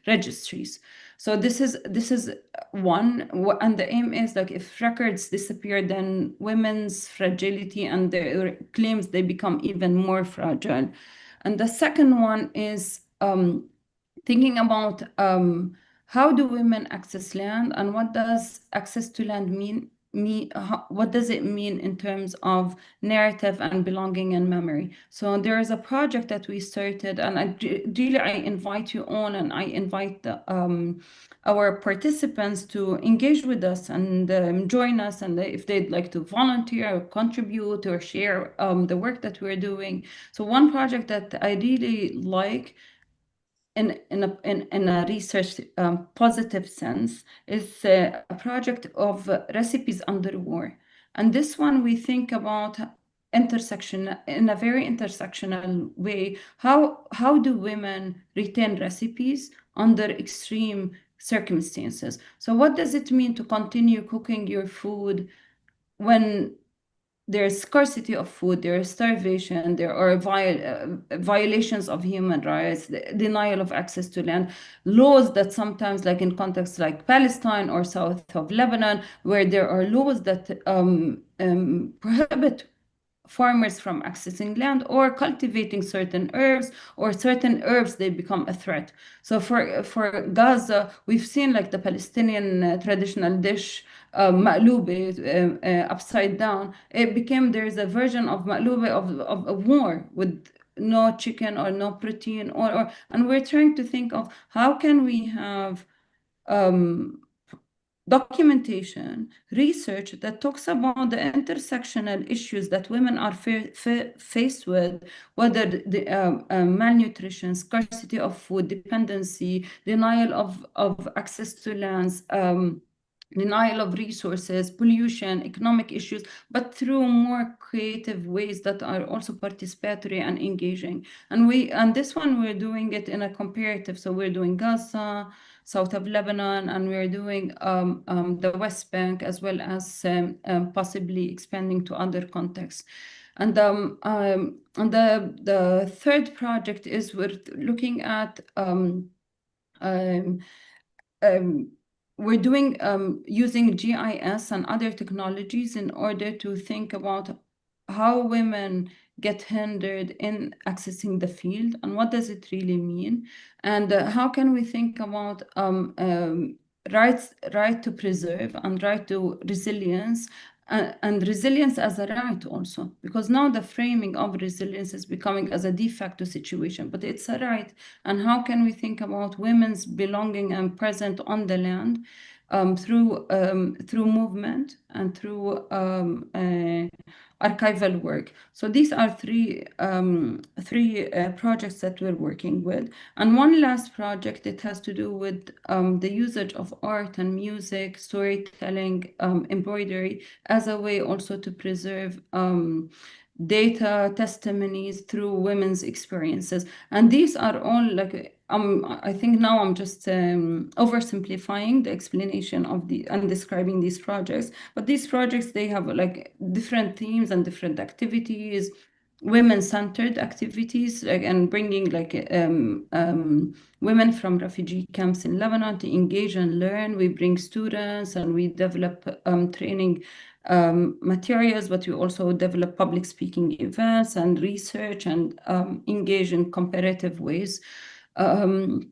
registries. So this is one, and the aim is, like, if records disappear, then women's fragility and their claims, they become even more fragile. And the second one is thinking about how do women access land, and what does access to land mean? What does it mean in terms of narrative and belonging and memory? So there is a project that we started, and I invite you on, and I invite our participants to engage with us and join us, and if they'd like to volunteer or contribute or share the work that we're doing. So one project that I really like in a research positive sense is a project of recipes under war. And this one we think about intersection in a very intersectional way. How do women retain recipes under extreme circumstances? So what does it mean to continue cooking your food when there's scarcity of food, there is starvation, there are violations of human rights, denial of access to land, laws that sometimes, like in contexts like Palestine or south of Lebanon, where there are laws that prohibit farmers from accessing land or cultivating certain herbs, or certain herbs, they become a threat. So for Gaza, we've seen like the Palestinian traditional dish, maqlube, upside down. It became, there's a version of maqlube of war with no chicken or no protein, and we're trying to think of how can we have documentation, research that talks about the intersectional issues that women are faced with, whether the malnutrition, scarcity of food, dependency, denial of access to lands, denial of resources, pollution, economic issues, but through more creative ways that are also participatory and engaging. And this one, we're doing it in a comparative. So we're doing Gaza, south of Lebanon, and we're doing the West Bank, as well as possibly expanding to other contexts. And the third project is we're looking at we're doing using GIS and other technologies in order to think about how women get hindered in accessing the field, and what does it really mean, and how can we think about right to preserve and right to resilience, and resilience as a right also, because now the framing of resilience is becoming as a de facto situation, but it's a right. And how can we think about women's belonging and present on the land through movement and through archival work? So these are three projects that we're working with. And one last project, it has to do with the usage of art and music, storytelling, embroidery, as a way also to preserve data, testimonies through women's experiences. And these are all like, I think now I'm just oversimplifying the explanation of and describing these projects, but these projects, they have like different themes and different activities, women-centered activities, like, and bringing like women from refugee camps in Lebanon to engage and learn. We bring students and we develop training materials, but we also develop public speaking events and research and engage in comparative ways. One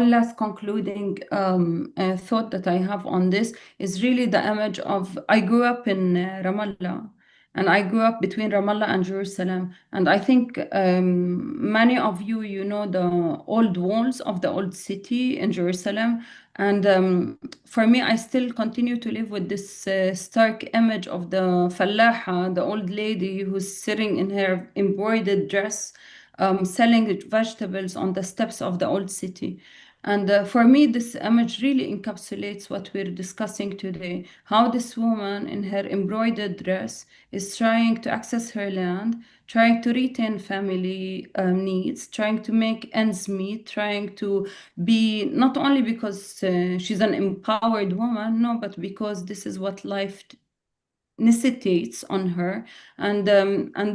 last concluding thought that I have on this is really the image of, I grew up in Ramallah, and I grew up between Ramallah and Jerusalem. And I think many of you know the old walls of the old city in Jerusalem. And for me, I still continue to live with this stark image of the fallaha, the old lady who's sitting in her embroidered dress, selling vegetables on the steps of the old city. And for me, this image really encapsulates what we're discussing today, how this woman in her embroidered dress is trying to access her land, trying to retain family needs, trying to make ends meet, trying to be, not only because she's an empowered woman, no, but because this is what life necessitates on her. And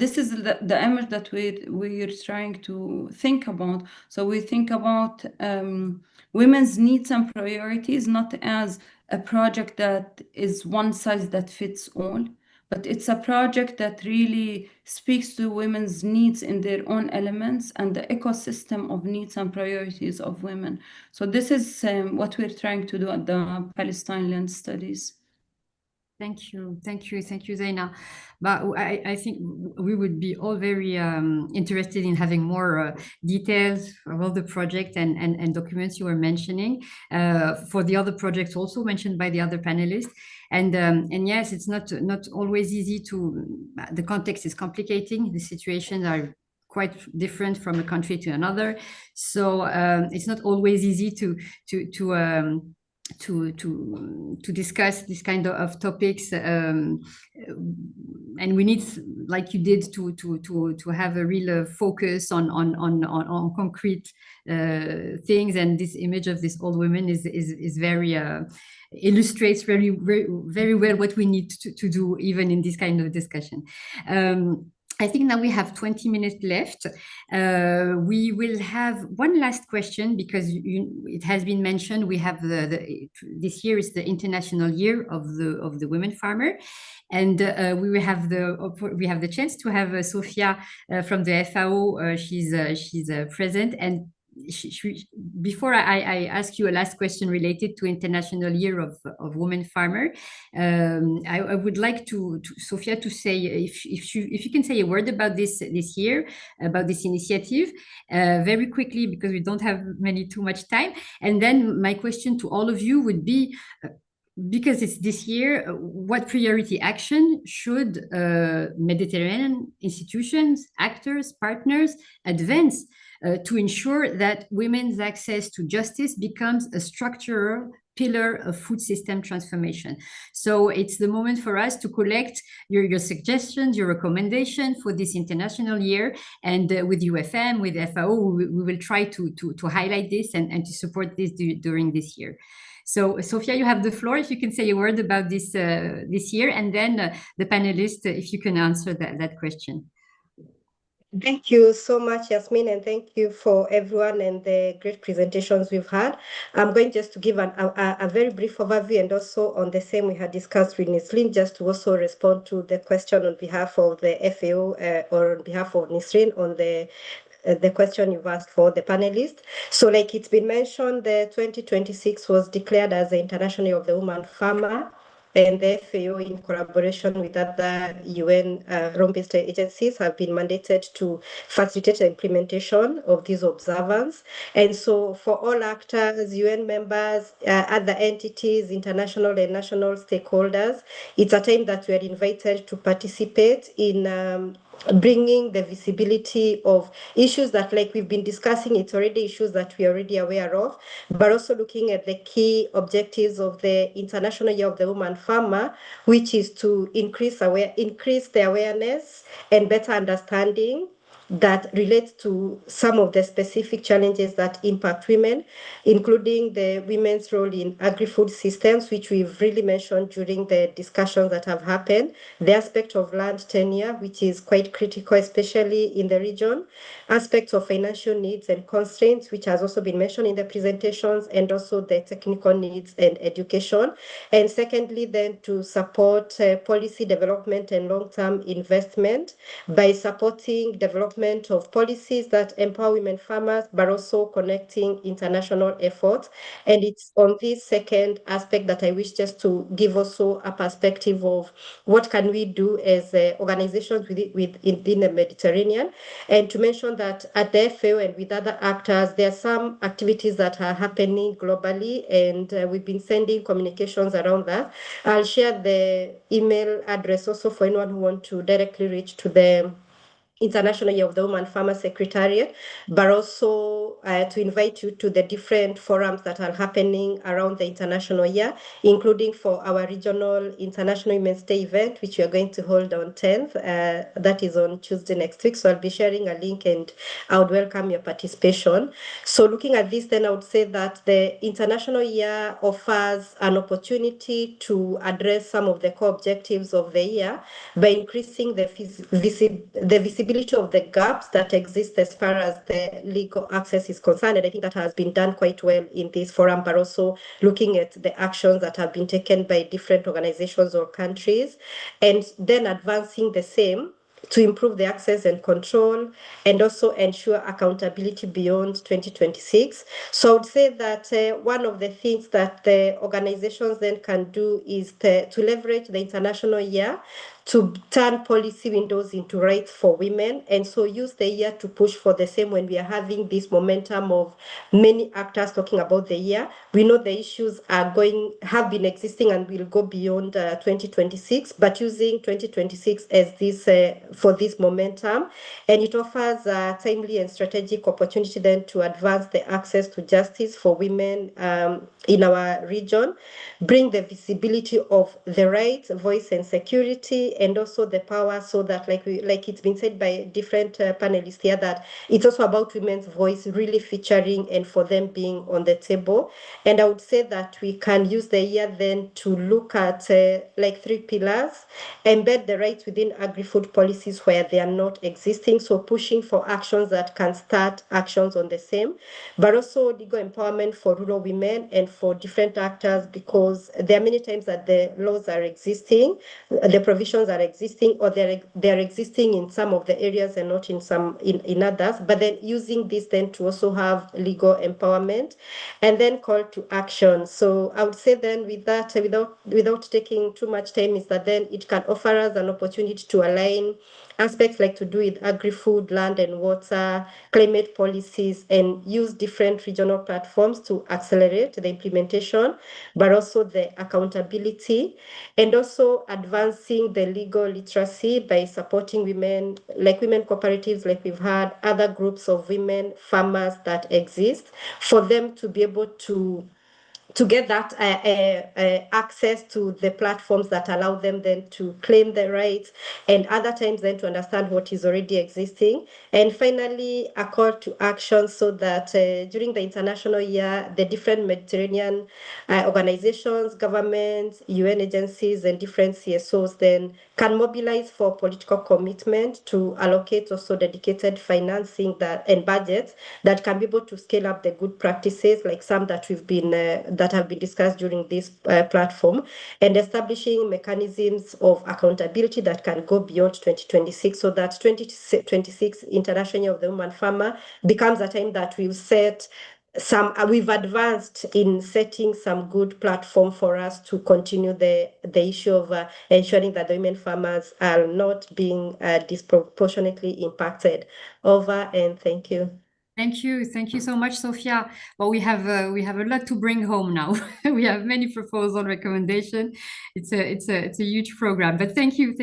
this is the image that we're trying to think about. So we think about women's needs and priorities not as a project that is one size that fits all, but it's a project that really speaks to women's needs in their own elements and the ecosystem of needs and priorities of women. So this is what we're trying to do at the Palestine Land Studies. Thank you, Zaina. But I think we would be all very interested in having more details of all the project and documents you were mentioning for the other projects also mentioned by the other panelists. And yes, it's not always easy the context is complicating. The situations are quite different from a country to another. So it's not always easy to discuss this kind of topics, and we need, like you did, to have a real focus on concrete things. And this image of this old woman is very illustrates very well what we need to do even in this kind of discussion. I think now we have 20 minutes left. We will have one last question because it has been mentioned. We have this year is the International Year of the Women Farmer, and we will have the chance to have Sofia from the FAO. She's present, and before I ask you a last question related to International Year of Women Farmer, I would like to Sofia to say if you can say a word about this year, about this initiative, very quickly, because we don't have too much time. And then my question to all of you would be, because it's this year, what priority action should Mediterranean institutions, actors, partners advance to ensure that women's access to justice becomes a structural pillar of food system transformation? So it's the moment for us to collect your suggestions, your recommendations for this international year, and with UFM, with FAO, we will try to highlight this and to support this during this year. So, Sofia, you have the floor. If you can say a word about this year, and then the panelists, if you can answer that question. Thank you so much, Yasmin, and thank you for everyone and the great presentations we've had. I'm going just to give a very brief overview, and also on the same we had discussed with Nisreen, just to also respond to the question on behalf of the FAO or on behalf of Nisreen on the question you've asked for the panelists. So like it's been mentioned, the 2026 was declared as the International Year of the Woman Farmer, and the FAO, in collaboration with other UN Rome-based agencies, have been mandated to facilitate the implementation of these observance. And so for all actors, UN members, other entities, international and national stakeholders, it's a time that we are invited to participate in bringing the visibility of issues that, like we've been discussing, it's already issues that we're already aware of, but also looking at the key objectives of the International Year of the Woman Farmer, which is to increase the awareness and better understanding that relates to some of the specific challenges that impact women, including the women's role in agri-food systems, which we've really mentioned during the discussions that have happened, the aspect of land tenure, which is quite critical, especially in the region, aspects of financial needs and constraints, which has also been mentioned in the presentations, and also the technical needs and education. And secondly, then to support policy development and long-term investment by supporting development of policies that empower women farmers, but also connecting international efforts. And it's on this second aspect that I wish just to give also a perspective of what can we do as organizations within the Mediterranean, and to mention that at the FAO and with other actors, there are some activities that are happening globally, and we've been sending communications around that. I'll share the email address also for anyone who wants to directly reach to the International Year of the Woman Farmer Secretariat, but also to invite you to the different forums that are happening around the International Year, including for our regional International Women's Day event, which we are going to hold on 10th. That is on Tuesday next week. So I'll be sharing a link, and I would welcome your participation. So looking at this, then I would say that the International Year offers an opportunity to address some of the core objectives of the year by increasing the visibility visibility of the gaps that exist as far as the legal access is concerned. And I think that has been done quite well in this forum, but also looking at the actions that have been taken by different organizations or countries, and then advancing the same to improve the access and control, and also ensure accountability beyond 2026. So I would say that one of the things that the organizations then can do is to leverage the International Year to turn policy windows into rights for women, and so use the year to push for the same. When we are having this momentum of many actors talking about the year, we know the issues have been existing and will go beyond 2026, but using 2026 as this for this momentum, and it offers a timely and strategic opportunity then to advance the access to justice for women in our region, bring the visibility of the rights, voice, and security, and also the power, so that like it's been said by different panelists here, that it's also about women's voice really featuring and for them being on the table. And I would say that we can use the year then to look at like 3 pillars: embed the rights within agri-food policies where they are not existing, so pushing for actions that can start actions on the same, but also legal empowerment for rural women and for different actors, because there are many times that the laws are existing, the provisions are existing, or they're existing in some of the areas and not in others, but then using this then to also have legal empowerment, and then call to action. So I would say then with that, without taking too much time, is that then it can offer us an opportunity to align aspects like to do with agri-food, land and water, climate policies, and use different regional platforms to accelerate the implementation, but also the accountability, and also advancing the legal literacy by supporting women, like women cooperatives, like we've had other groups of women farmers that exist, for them to be able to get that access to the platforms that allow them then to claim their rights, and other times then to understand what is already existing. And finally, a call to action, so that during the International Year, the different Mediterranean organizations, governments, UN agencies, and different CSOs then can mobilize for political commitment to allocate also dedicated financing and budgets that can be able to scale up the good practices, like some that we've been that have been discussed during this platform, and establishing mechanisms of accountability that can go beyond 2026, so that 2026 International Year of the Woman Farmer becomes a time that we've advanced in setting some good platform for us to continue the issue of ensuring that the women farmers are not being disproportionately impacted. Over, and thank you. Thank you so much, Sophia. Well, we have a lot to bring home now. We have many proposals, recommendations. It's a huge program. But thank you.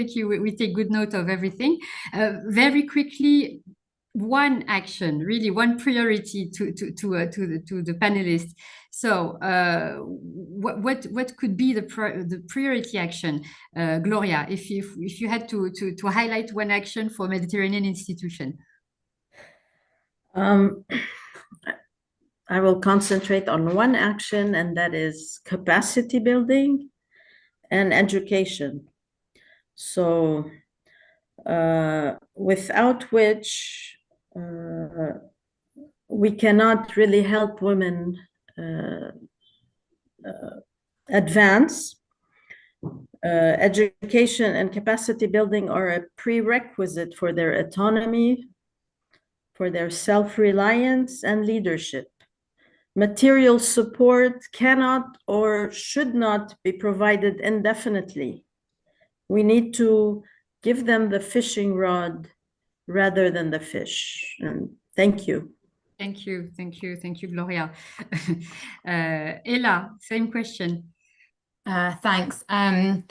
We take good note of everything. Very quickly, one action, really one priority to the panelists. So, what could be the priority action, Gloria? If you had to highlight one action for Mediterranean institution. I will concentrate on one action, and that is capacity building and education. So, without which we cannot really help women advance. Education and capacity building are a prerequisite for their autonomy, for their self-reliance and leadership. Material support cannot or should not be provided indefinitely. We need to give them the fishing rod rather than the fish. And thank you. Thank you, Gloria. Ella, same question. Thanks. I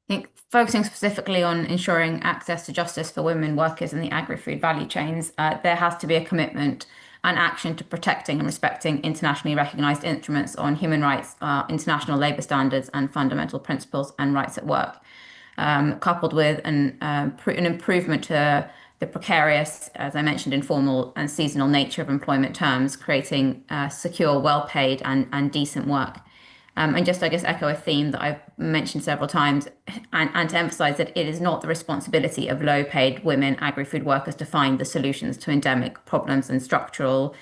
think focusing specifically on ensuring access to justice for women workers in the agri-food value chains, there has to be a commitment and action to protecting and respecting internationally recognized instruments on human rights, international labor standards, and fundamental principles and rights at work, coupled with an improvement to the precarious, as I mentioned, informal and seasonal nature of employment terms, creating secure, well-paid and decent work. And just, I guess, echo a theme that I've mentioned several times, and to emphasize that it is not the responsibility of low-paid women agri-food workers to find the solutions to endemic problems and structural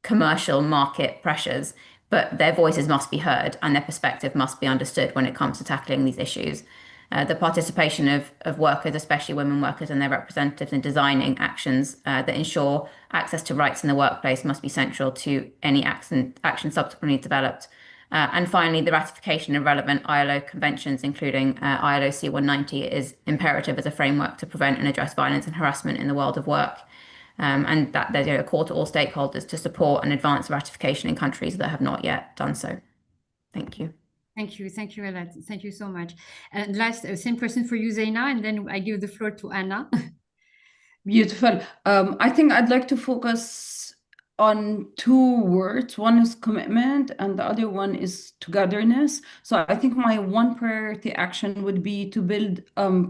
commercial market pressures, but their voices must be heard and their perspective must be understood when it comes to tackling these issues. The participation of workers, especially women workers and their representatives, in designing actions that ensure access to rights in the workplace must be central to any action subsequently developed. And finally, the ratification of relevant ILO conventions, including ILO C190, is imperative as a framework to prevent and address violence and harassment in the world of work. And that there's a call to all stakeholders to support and advance ratification in countries that have not yet done so. Thank you. Thank you, Ella. Thank you so much. And last, same question for you, Zeina, and then I give the floor to Anna. Beautiful. I think I'd like to focus on two words. One is commitment and the other one is togetherness. So I think my one priority action would be to build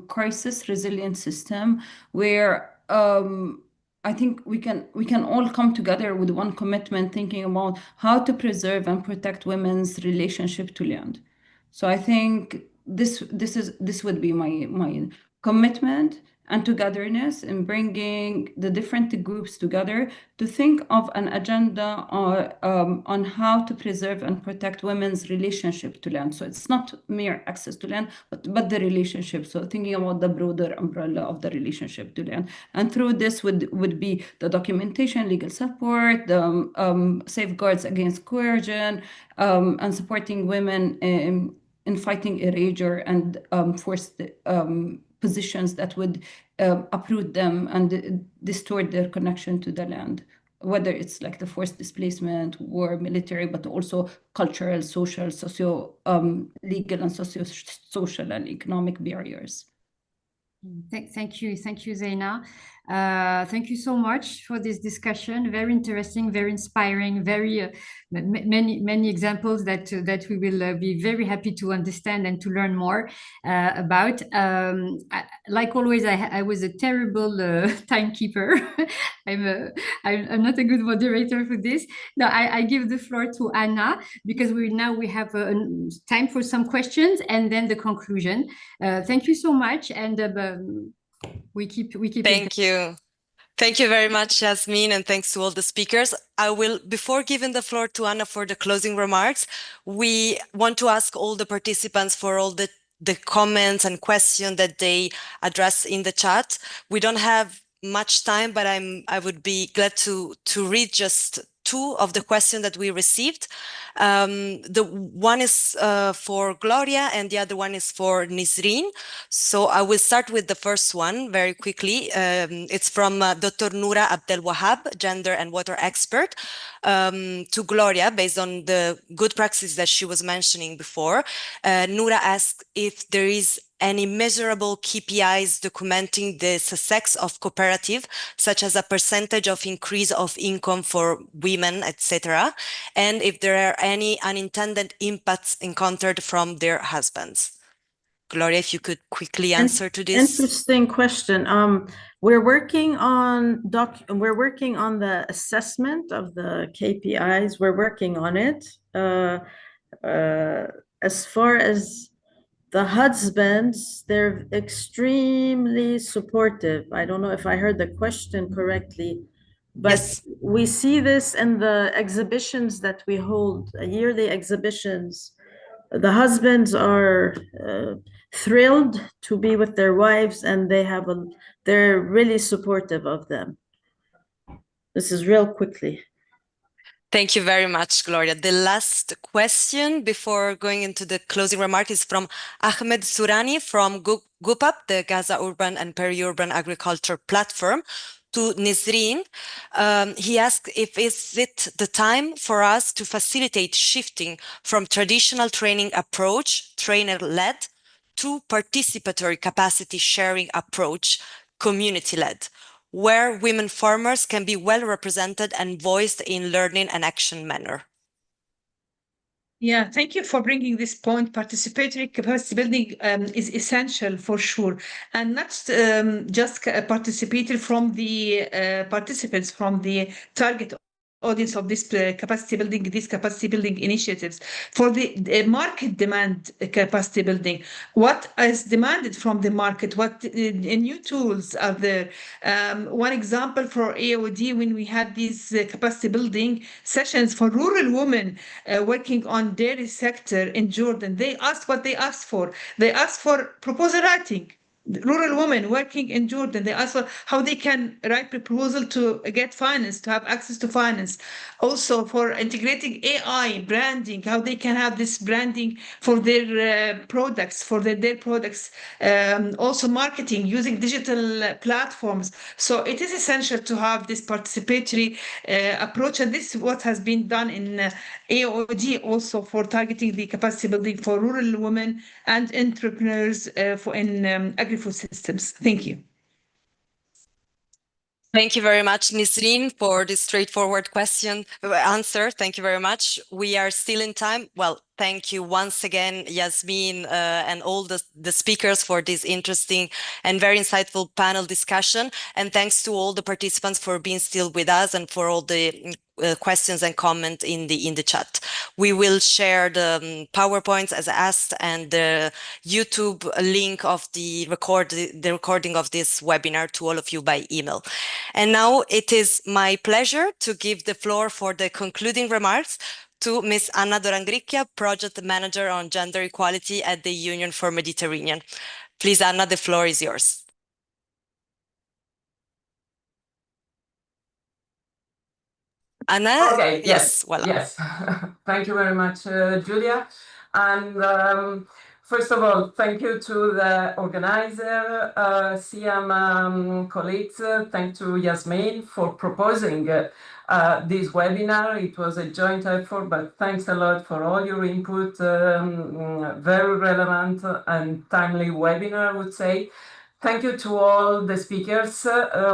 crisis resilient system where I think we can all come together with one commitment, thinking about how to preserve and protect women's relationship to land. So I think this would be my commitment and togetherness in bringing the different groups together to think of an agenda on how to preserve and protect women's relationship to land. So it's not mere access to land, but the relationship. So thinking about the broader umbrella of the relationship to land. And through this would be the documentation, legal support, the safeguards against coercion, and supporting women in fighting erasure and forced positions that would uproot them and distort their connection to the land, whether it's like the forced displacement, war, military, but also cultural, social, socio, legal and socio-social and economic barriers. Thank you, Zeina. Thank you so much for this discussion. Very interesting, very inspiring, very many examples that we will be very happy to understand and to learn more about. Like always, I was a terrible timekeeper. I'm not a good moderator for this. No, I give the floor to Anna because we have time for some questions and then the conclusion. Thank you so much, and we keep. Thank you. Thank you very much, Yasmin, and thanks to all the speakers. I will, before giving the floor to Anna for the closing remarks, we want to ask all the participants for all the comments and questions that they address in the chat. We don't have much time, but I would be glad to read just two of the questions that we received. The one is for Gloria and the other one is for Nisreen. So I will start with the first one very quickly. It's from Dr. Noura Abdelwahab, gender and water expert, to Gloria, based on the good practice that she was mentioning before. Noura asked if there is any measurable KPIs documenting the success of cooperative, such as a percentage of increase of income for women, etc., and if there are any unintended impacts encountered from their husbands. Gloria, if you could quickly answer to this. Interesting question. We're working on the assessment of the KPIs. We're working on it. As far as the husbands, they're extremely supportive. I don't know if I heard the question correctly, but yes, we see this in the exhibitions that we hold, yearly exhibitions. The husbands are thrilled to be with their wives, and they're really supportive of them. This is real quickly. Thank you very much, Gloria. The last question before going into the closing remark is from Ahmed Surani from GUPAP, the Gaza Urban and Peri-Urban Agriculture Platform, to Nisreen. He asked if is it the time for us to facilitate shifting from traditional training approach, trainer-led, to participatory capacity sharing approach, community-led, where women farmers can be well represented and voiced in learning and action manner. Yeah, thank you for bringing this point. Participatory capacity building is essential for sure, and not just participatory from the participants, from the target audience of this these capacity building initiatives. For the market demand capacity building, what is demanded from the market? What new tools are there? One example for AOD, when we had these capacity building sessions for rural women working on dairy sector in Jordan, they asked what they asked for. They asked for proposal writing. Rural women working in Jordan, they ask for how they can write proposal to get finance, to have access to finance. Also for integrating AI branding, how they can have this branding for their products, for their products. Also marketing using digital platforms. So it is essential to have this participatory approach, and this is what has been done in AOD also for targeting the capacity building for rural women and entrepreneurs in agri-food systems. Thank you. Thank you very much, Nisreen, for this straightforward answer. Thank you very much. We are still in time. Well, thank you once again, Yasmin, and all the speakers for this interesting and very insightful panel discussion. And thanks to all the participants for being still with us and for all the questions and comments in the chat. We will share the PowerPoints as asked and the YouTube link of the recording of this webinar to all of you by email. And now it is my pleasure to give the floor for the concluding remarks to Ms. Anna Dorangricchia, Project Manager on Gender Equality at the Union for Mediterranean. Please, Anna, the floor is yours. Anna? Okay, yes. Voilà. Yes. Thank you very much, Julia. And first of all, thank you to the organizer, SIAM colleagues. Thank to Yasmin for proposing this webinar. It was a joint effort, but thanks a lot for all your input. Very relevant and timely webinar, I would say. Thank you to all the speakers,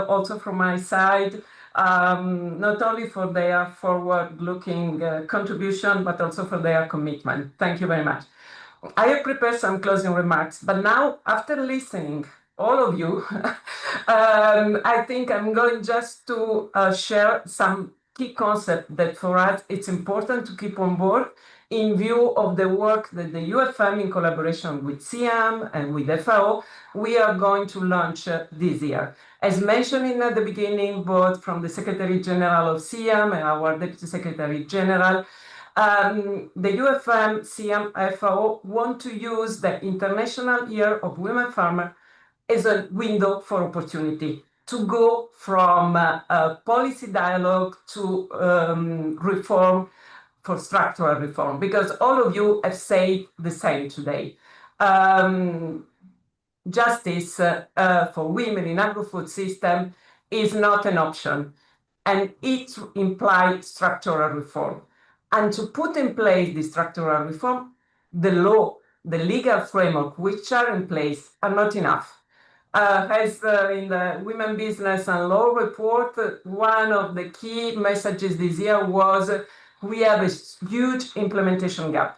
also from my side. Not only for their forward-looking contribution, but also for their commitment. Thank you very much. I have prepared some closing remarks, but now, after listening, all of you, I think I'm going just to share some key concepts that for us it's important to keep on board in view of the work that the UFM in collaboration with SIAM and with FAO, we are going to launch this year. As mentioned in the beginning, both from the Secretary General of SIAM and our Deputy Secretary General, the UFM, SIAM, FAO want to use the International Year of Women Farmers as a window for opportunity to go from policy dialogue to reform, for structural reform, because all of you have said the same today. Justice for women in agri-food system is not an option, and it implies structural reform. And to put in place the structural reform, the law, the legal framework which are in place are not enough. As in the Women Business and Law report, one of the key messages this year was we have a huge implementation gap.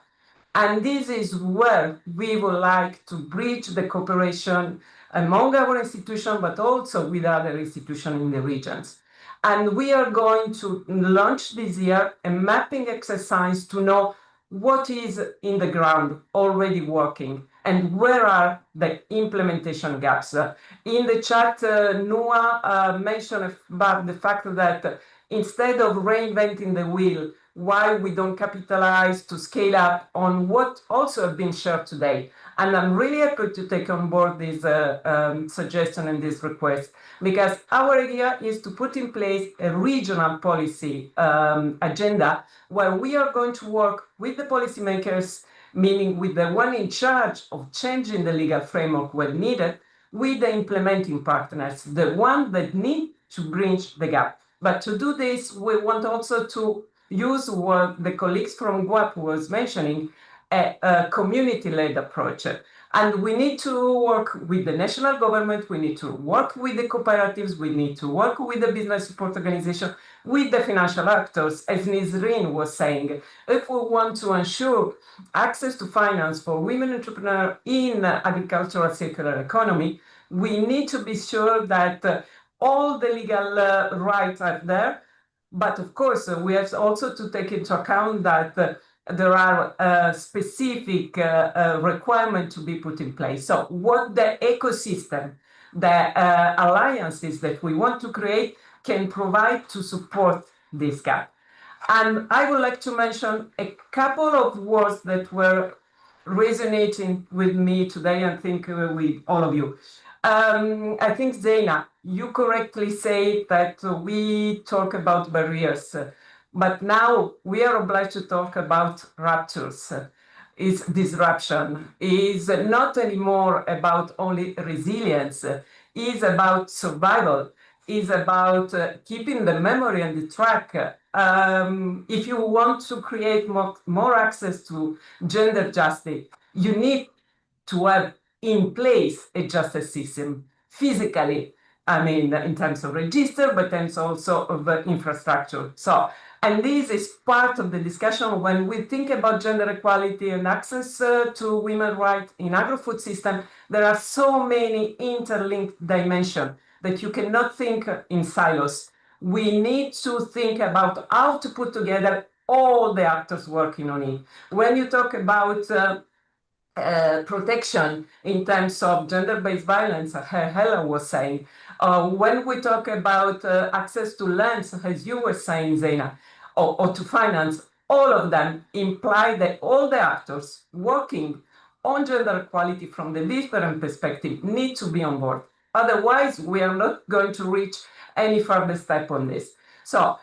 And this is where we would like to bridge the cooperation among our institutions, but also with other institutions in the regions. And we are going to launch this year a mapping exercise to know what is in the ground already working and where are the implementation gaps. In the chat, Noah mentioned about the fact that instead of reinventing the wheel, why we don't capitalize to scale up on what also have been shared today. And I'm really happy to take on board this suggestion and this request, because our idea is to put in place a regional policy agenda where we are going to work with the policymakers, meaning with the one in charge of changing the legal framework when needed, with the implementing partners, the one that need to bridge the gap. But to do this, we want also to use what the colleagues from GWAP was mentioning, a community-led approach. And we need to work with the national government, we need to work with the cooperatives, we need to work with the business support organization, with the financial actors, as Nisreen was saying. If we want to ensure access to finance for women entrepreneurs in agricultural circular economy, we need to be sure that all the legal rights are there, But of course, we have also to take into account that there are specific requirements to be put in place. So what the ecosystem, the alliances that we want to create can provide to support this gap. And I would like to mention a couple of words that were resonating with me today, and think with all of you. I think, Zeina, you correctly say that we talk about barriers, but now we are obliged to talk about ruptures. Is disruption is not anymore about only resilience, is about survival, is about keeping the memory and the track. If you want to create more access to gender justice, you need to have in place a justice system physically, I mean, in terms of register, but then also of infrastructure. So, and this is part of the discussion when we think about gender equality and access to women's rights in agri-food system. There are so many interlinked dimensions that you cannot think in silos. We need to think about how to put together all the actors working on it. When you talk about protection in terms of gender-based violence, Hella was saying, when we talk about access to lands, as you were saying, Zeina, or to finance, all of them imply that all the actors working on gender equality from the different perspective need to be on board. Otherwise, we are not going to reach any further step on this. So,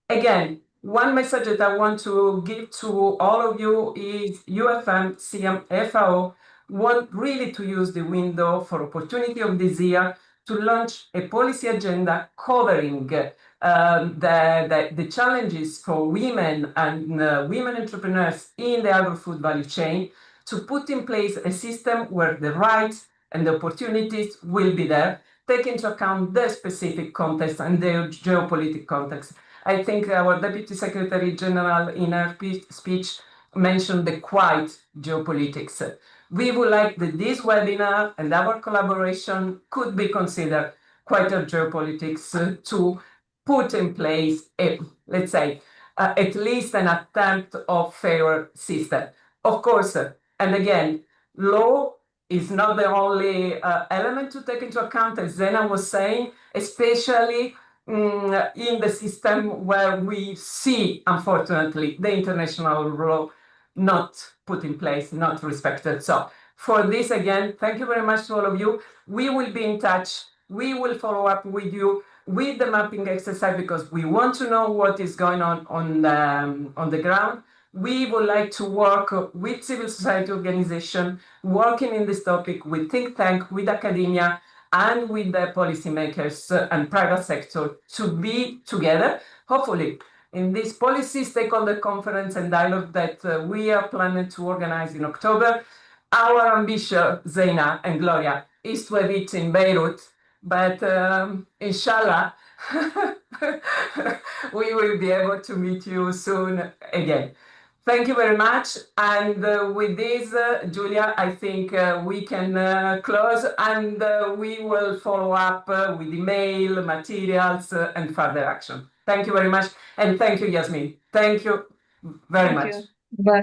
again, one message that I want to give to all of you is UFM, CM, FAO want really to use the window for opportunity of this year to launch a policy agenda covering the challenges for women and women entrepreneurs in the agri-food value chain, to put in place a system where the rights and the opportunities will be there, take into account the specific context and the geopolitical context. I think our Deputy Secretary General in her speech mentioned the quiet geopolitics. We would like that this webinar and our collaboration could be considered quieter geopolitics to put in place, let's say, at least an attempt of fairer system. Of course, and again, law is not the only element to take into account, as Zeina was saying, especially in the system where we see, unfortunately, the international law not put in place, not respected. So for this, again, thank you very much to all of you. We will be in touch. We will follow up with you with the mapping exercise because we want to know what is going on the ground. We would like to work with civil society organization, working in this topic with think tank, with academia, and with the policymakers and private sector to be together, hopefully, in this policy stakeholder conference and dialogue that we are planning to organize in October. Our ambition, Zeina and Gloria, is to have it in Beirut, but inshallah, we will be able to meet you soon again. Thank you very much. And with this, Julia, I think we can close and we will follow up with email, materials, and further action. Thank you very much. And thank you, Yasmin. Thank you very much. Bye.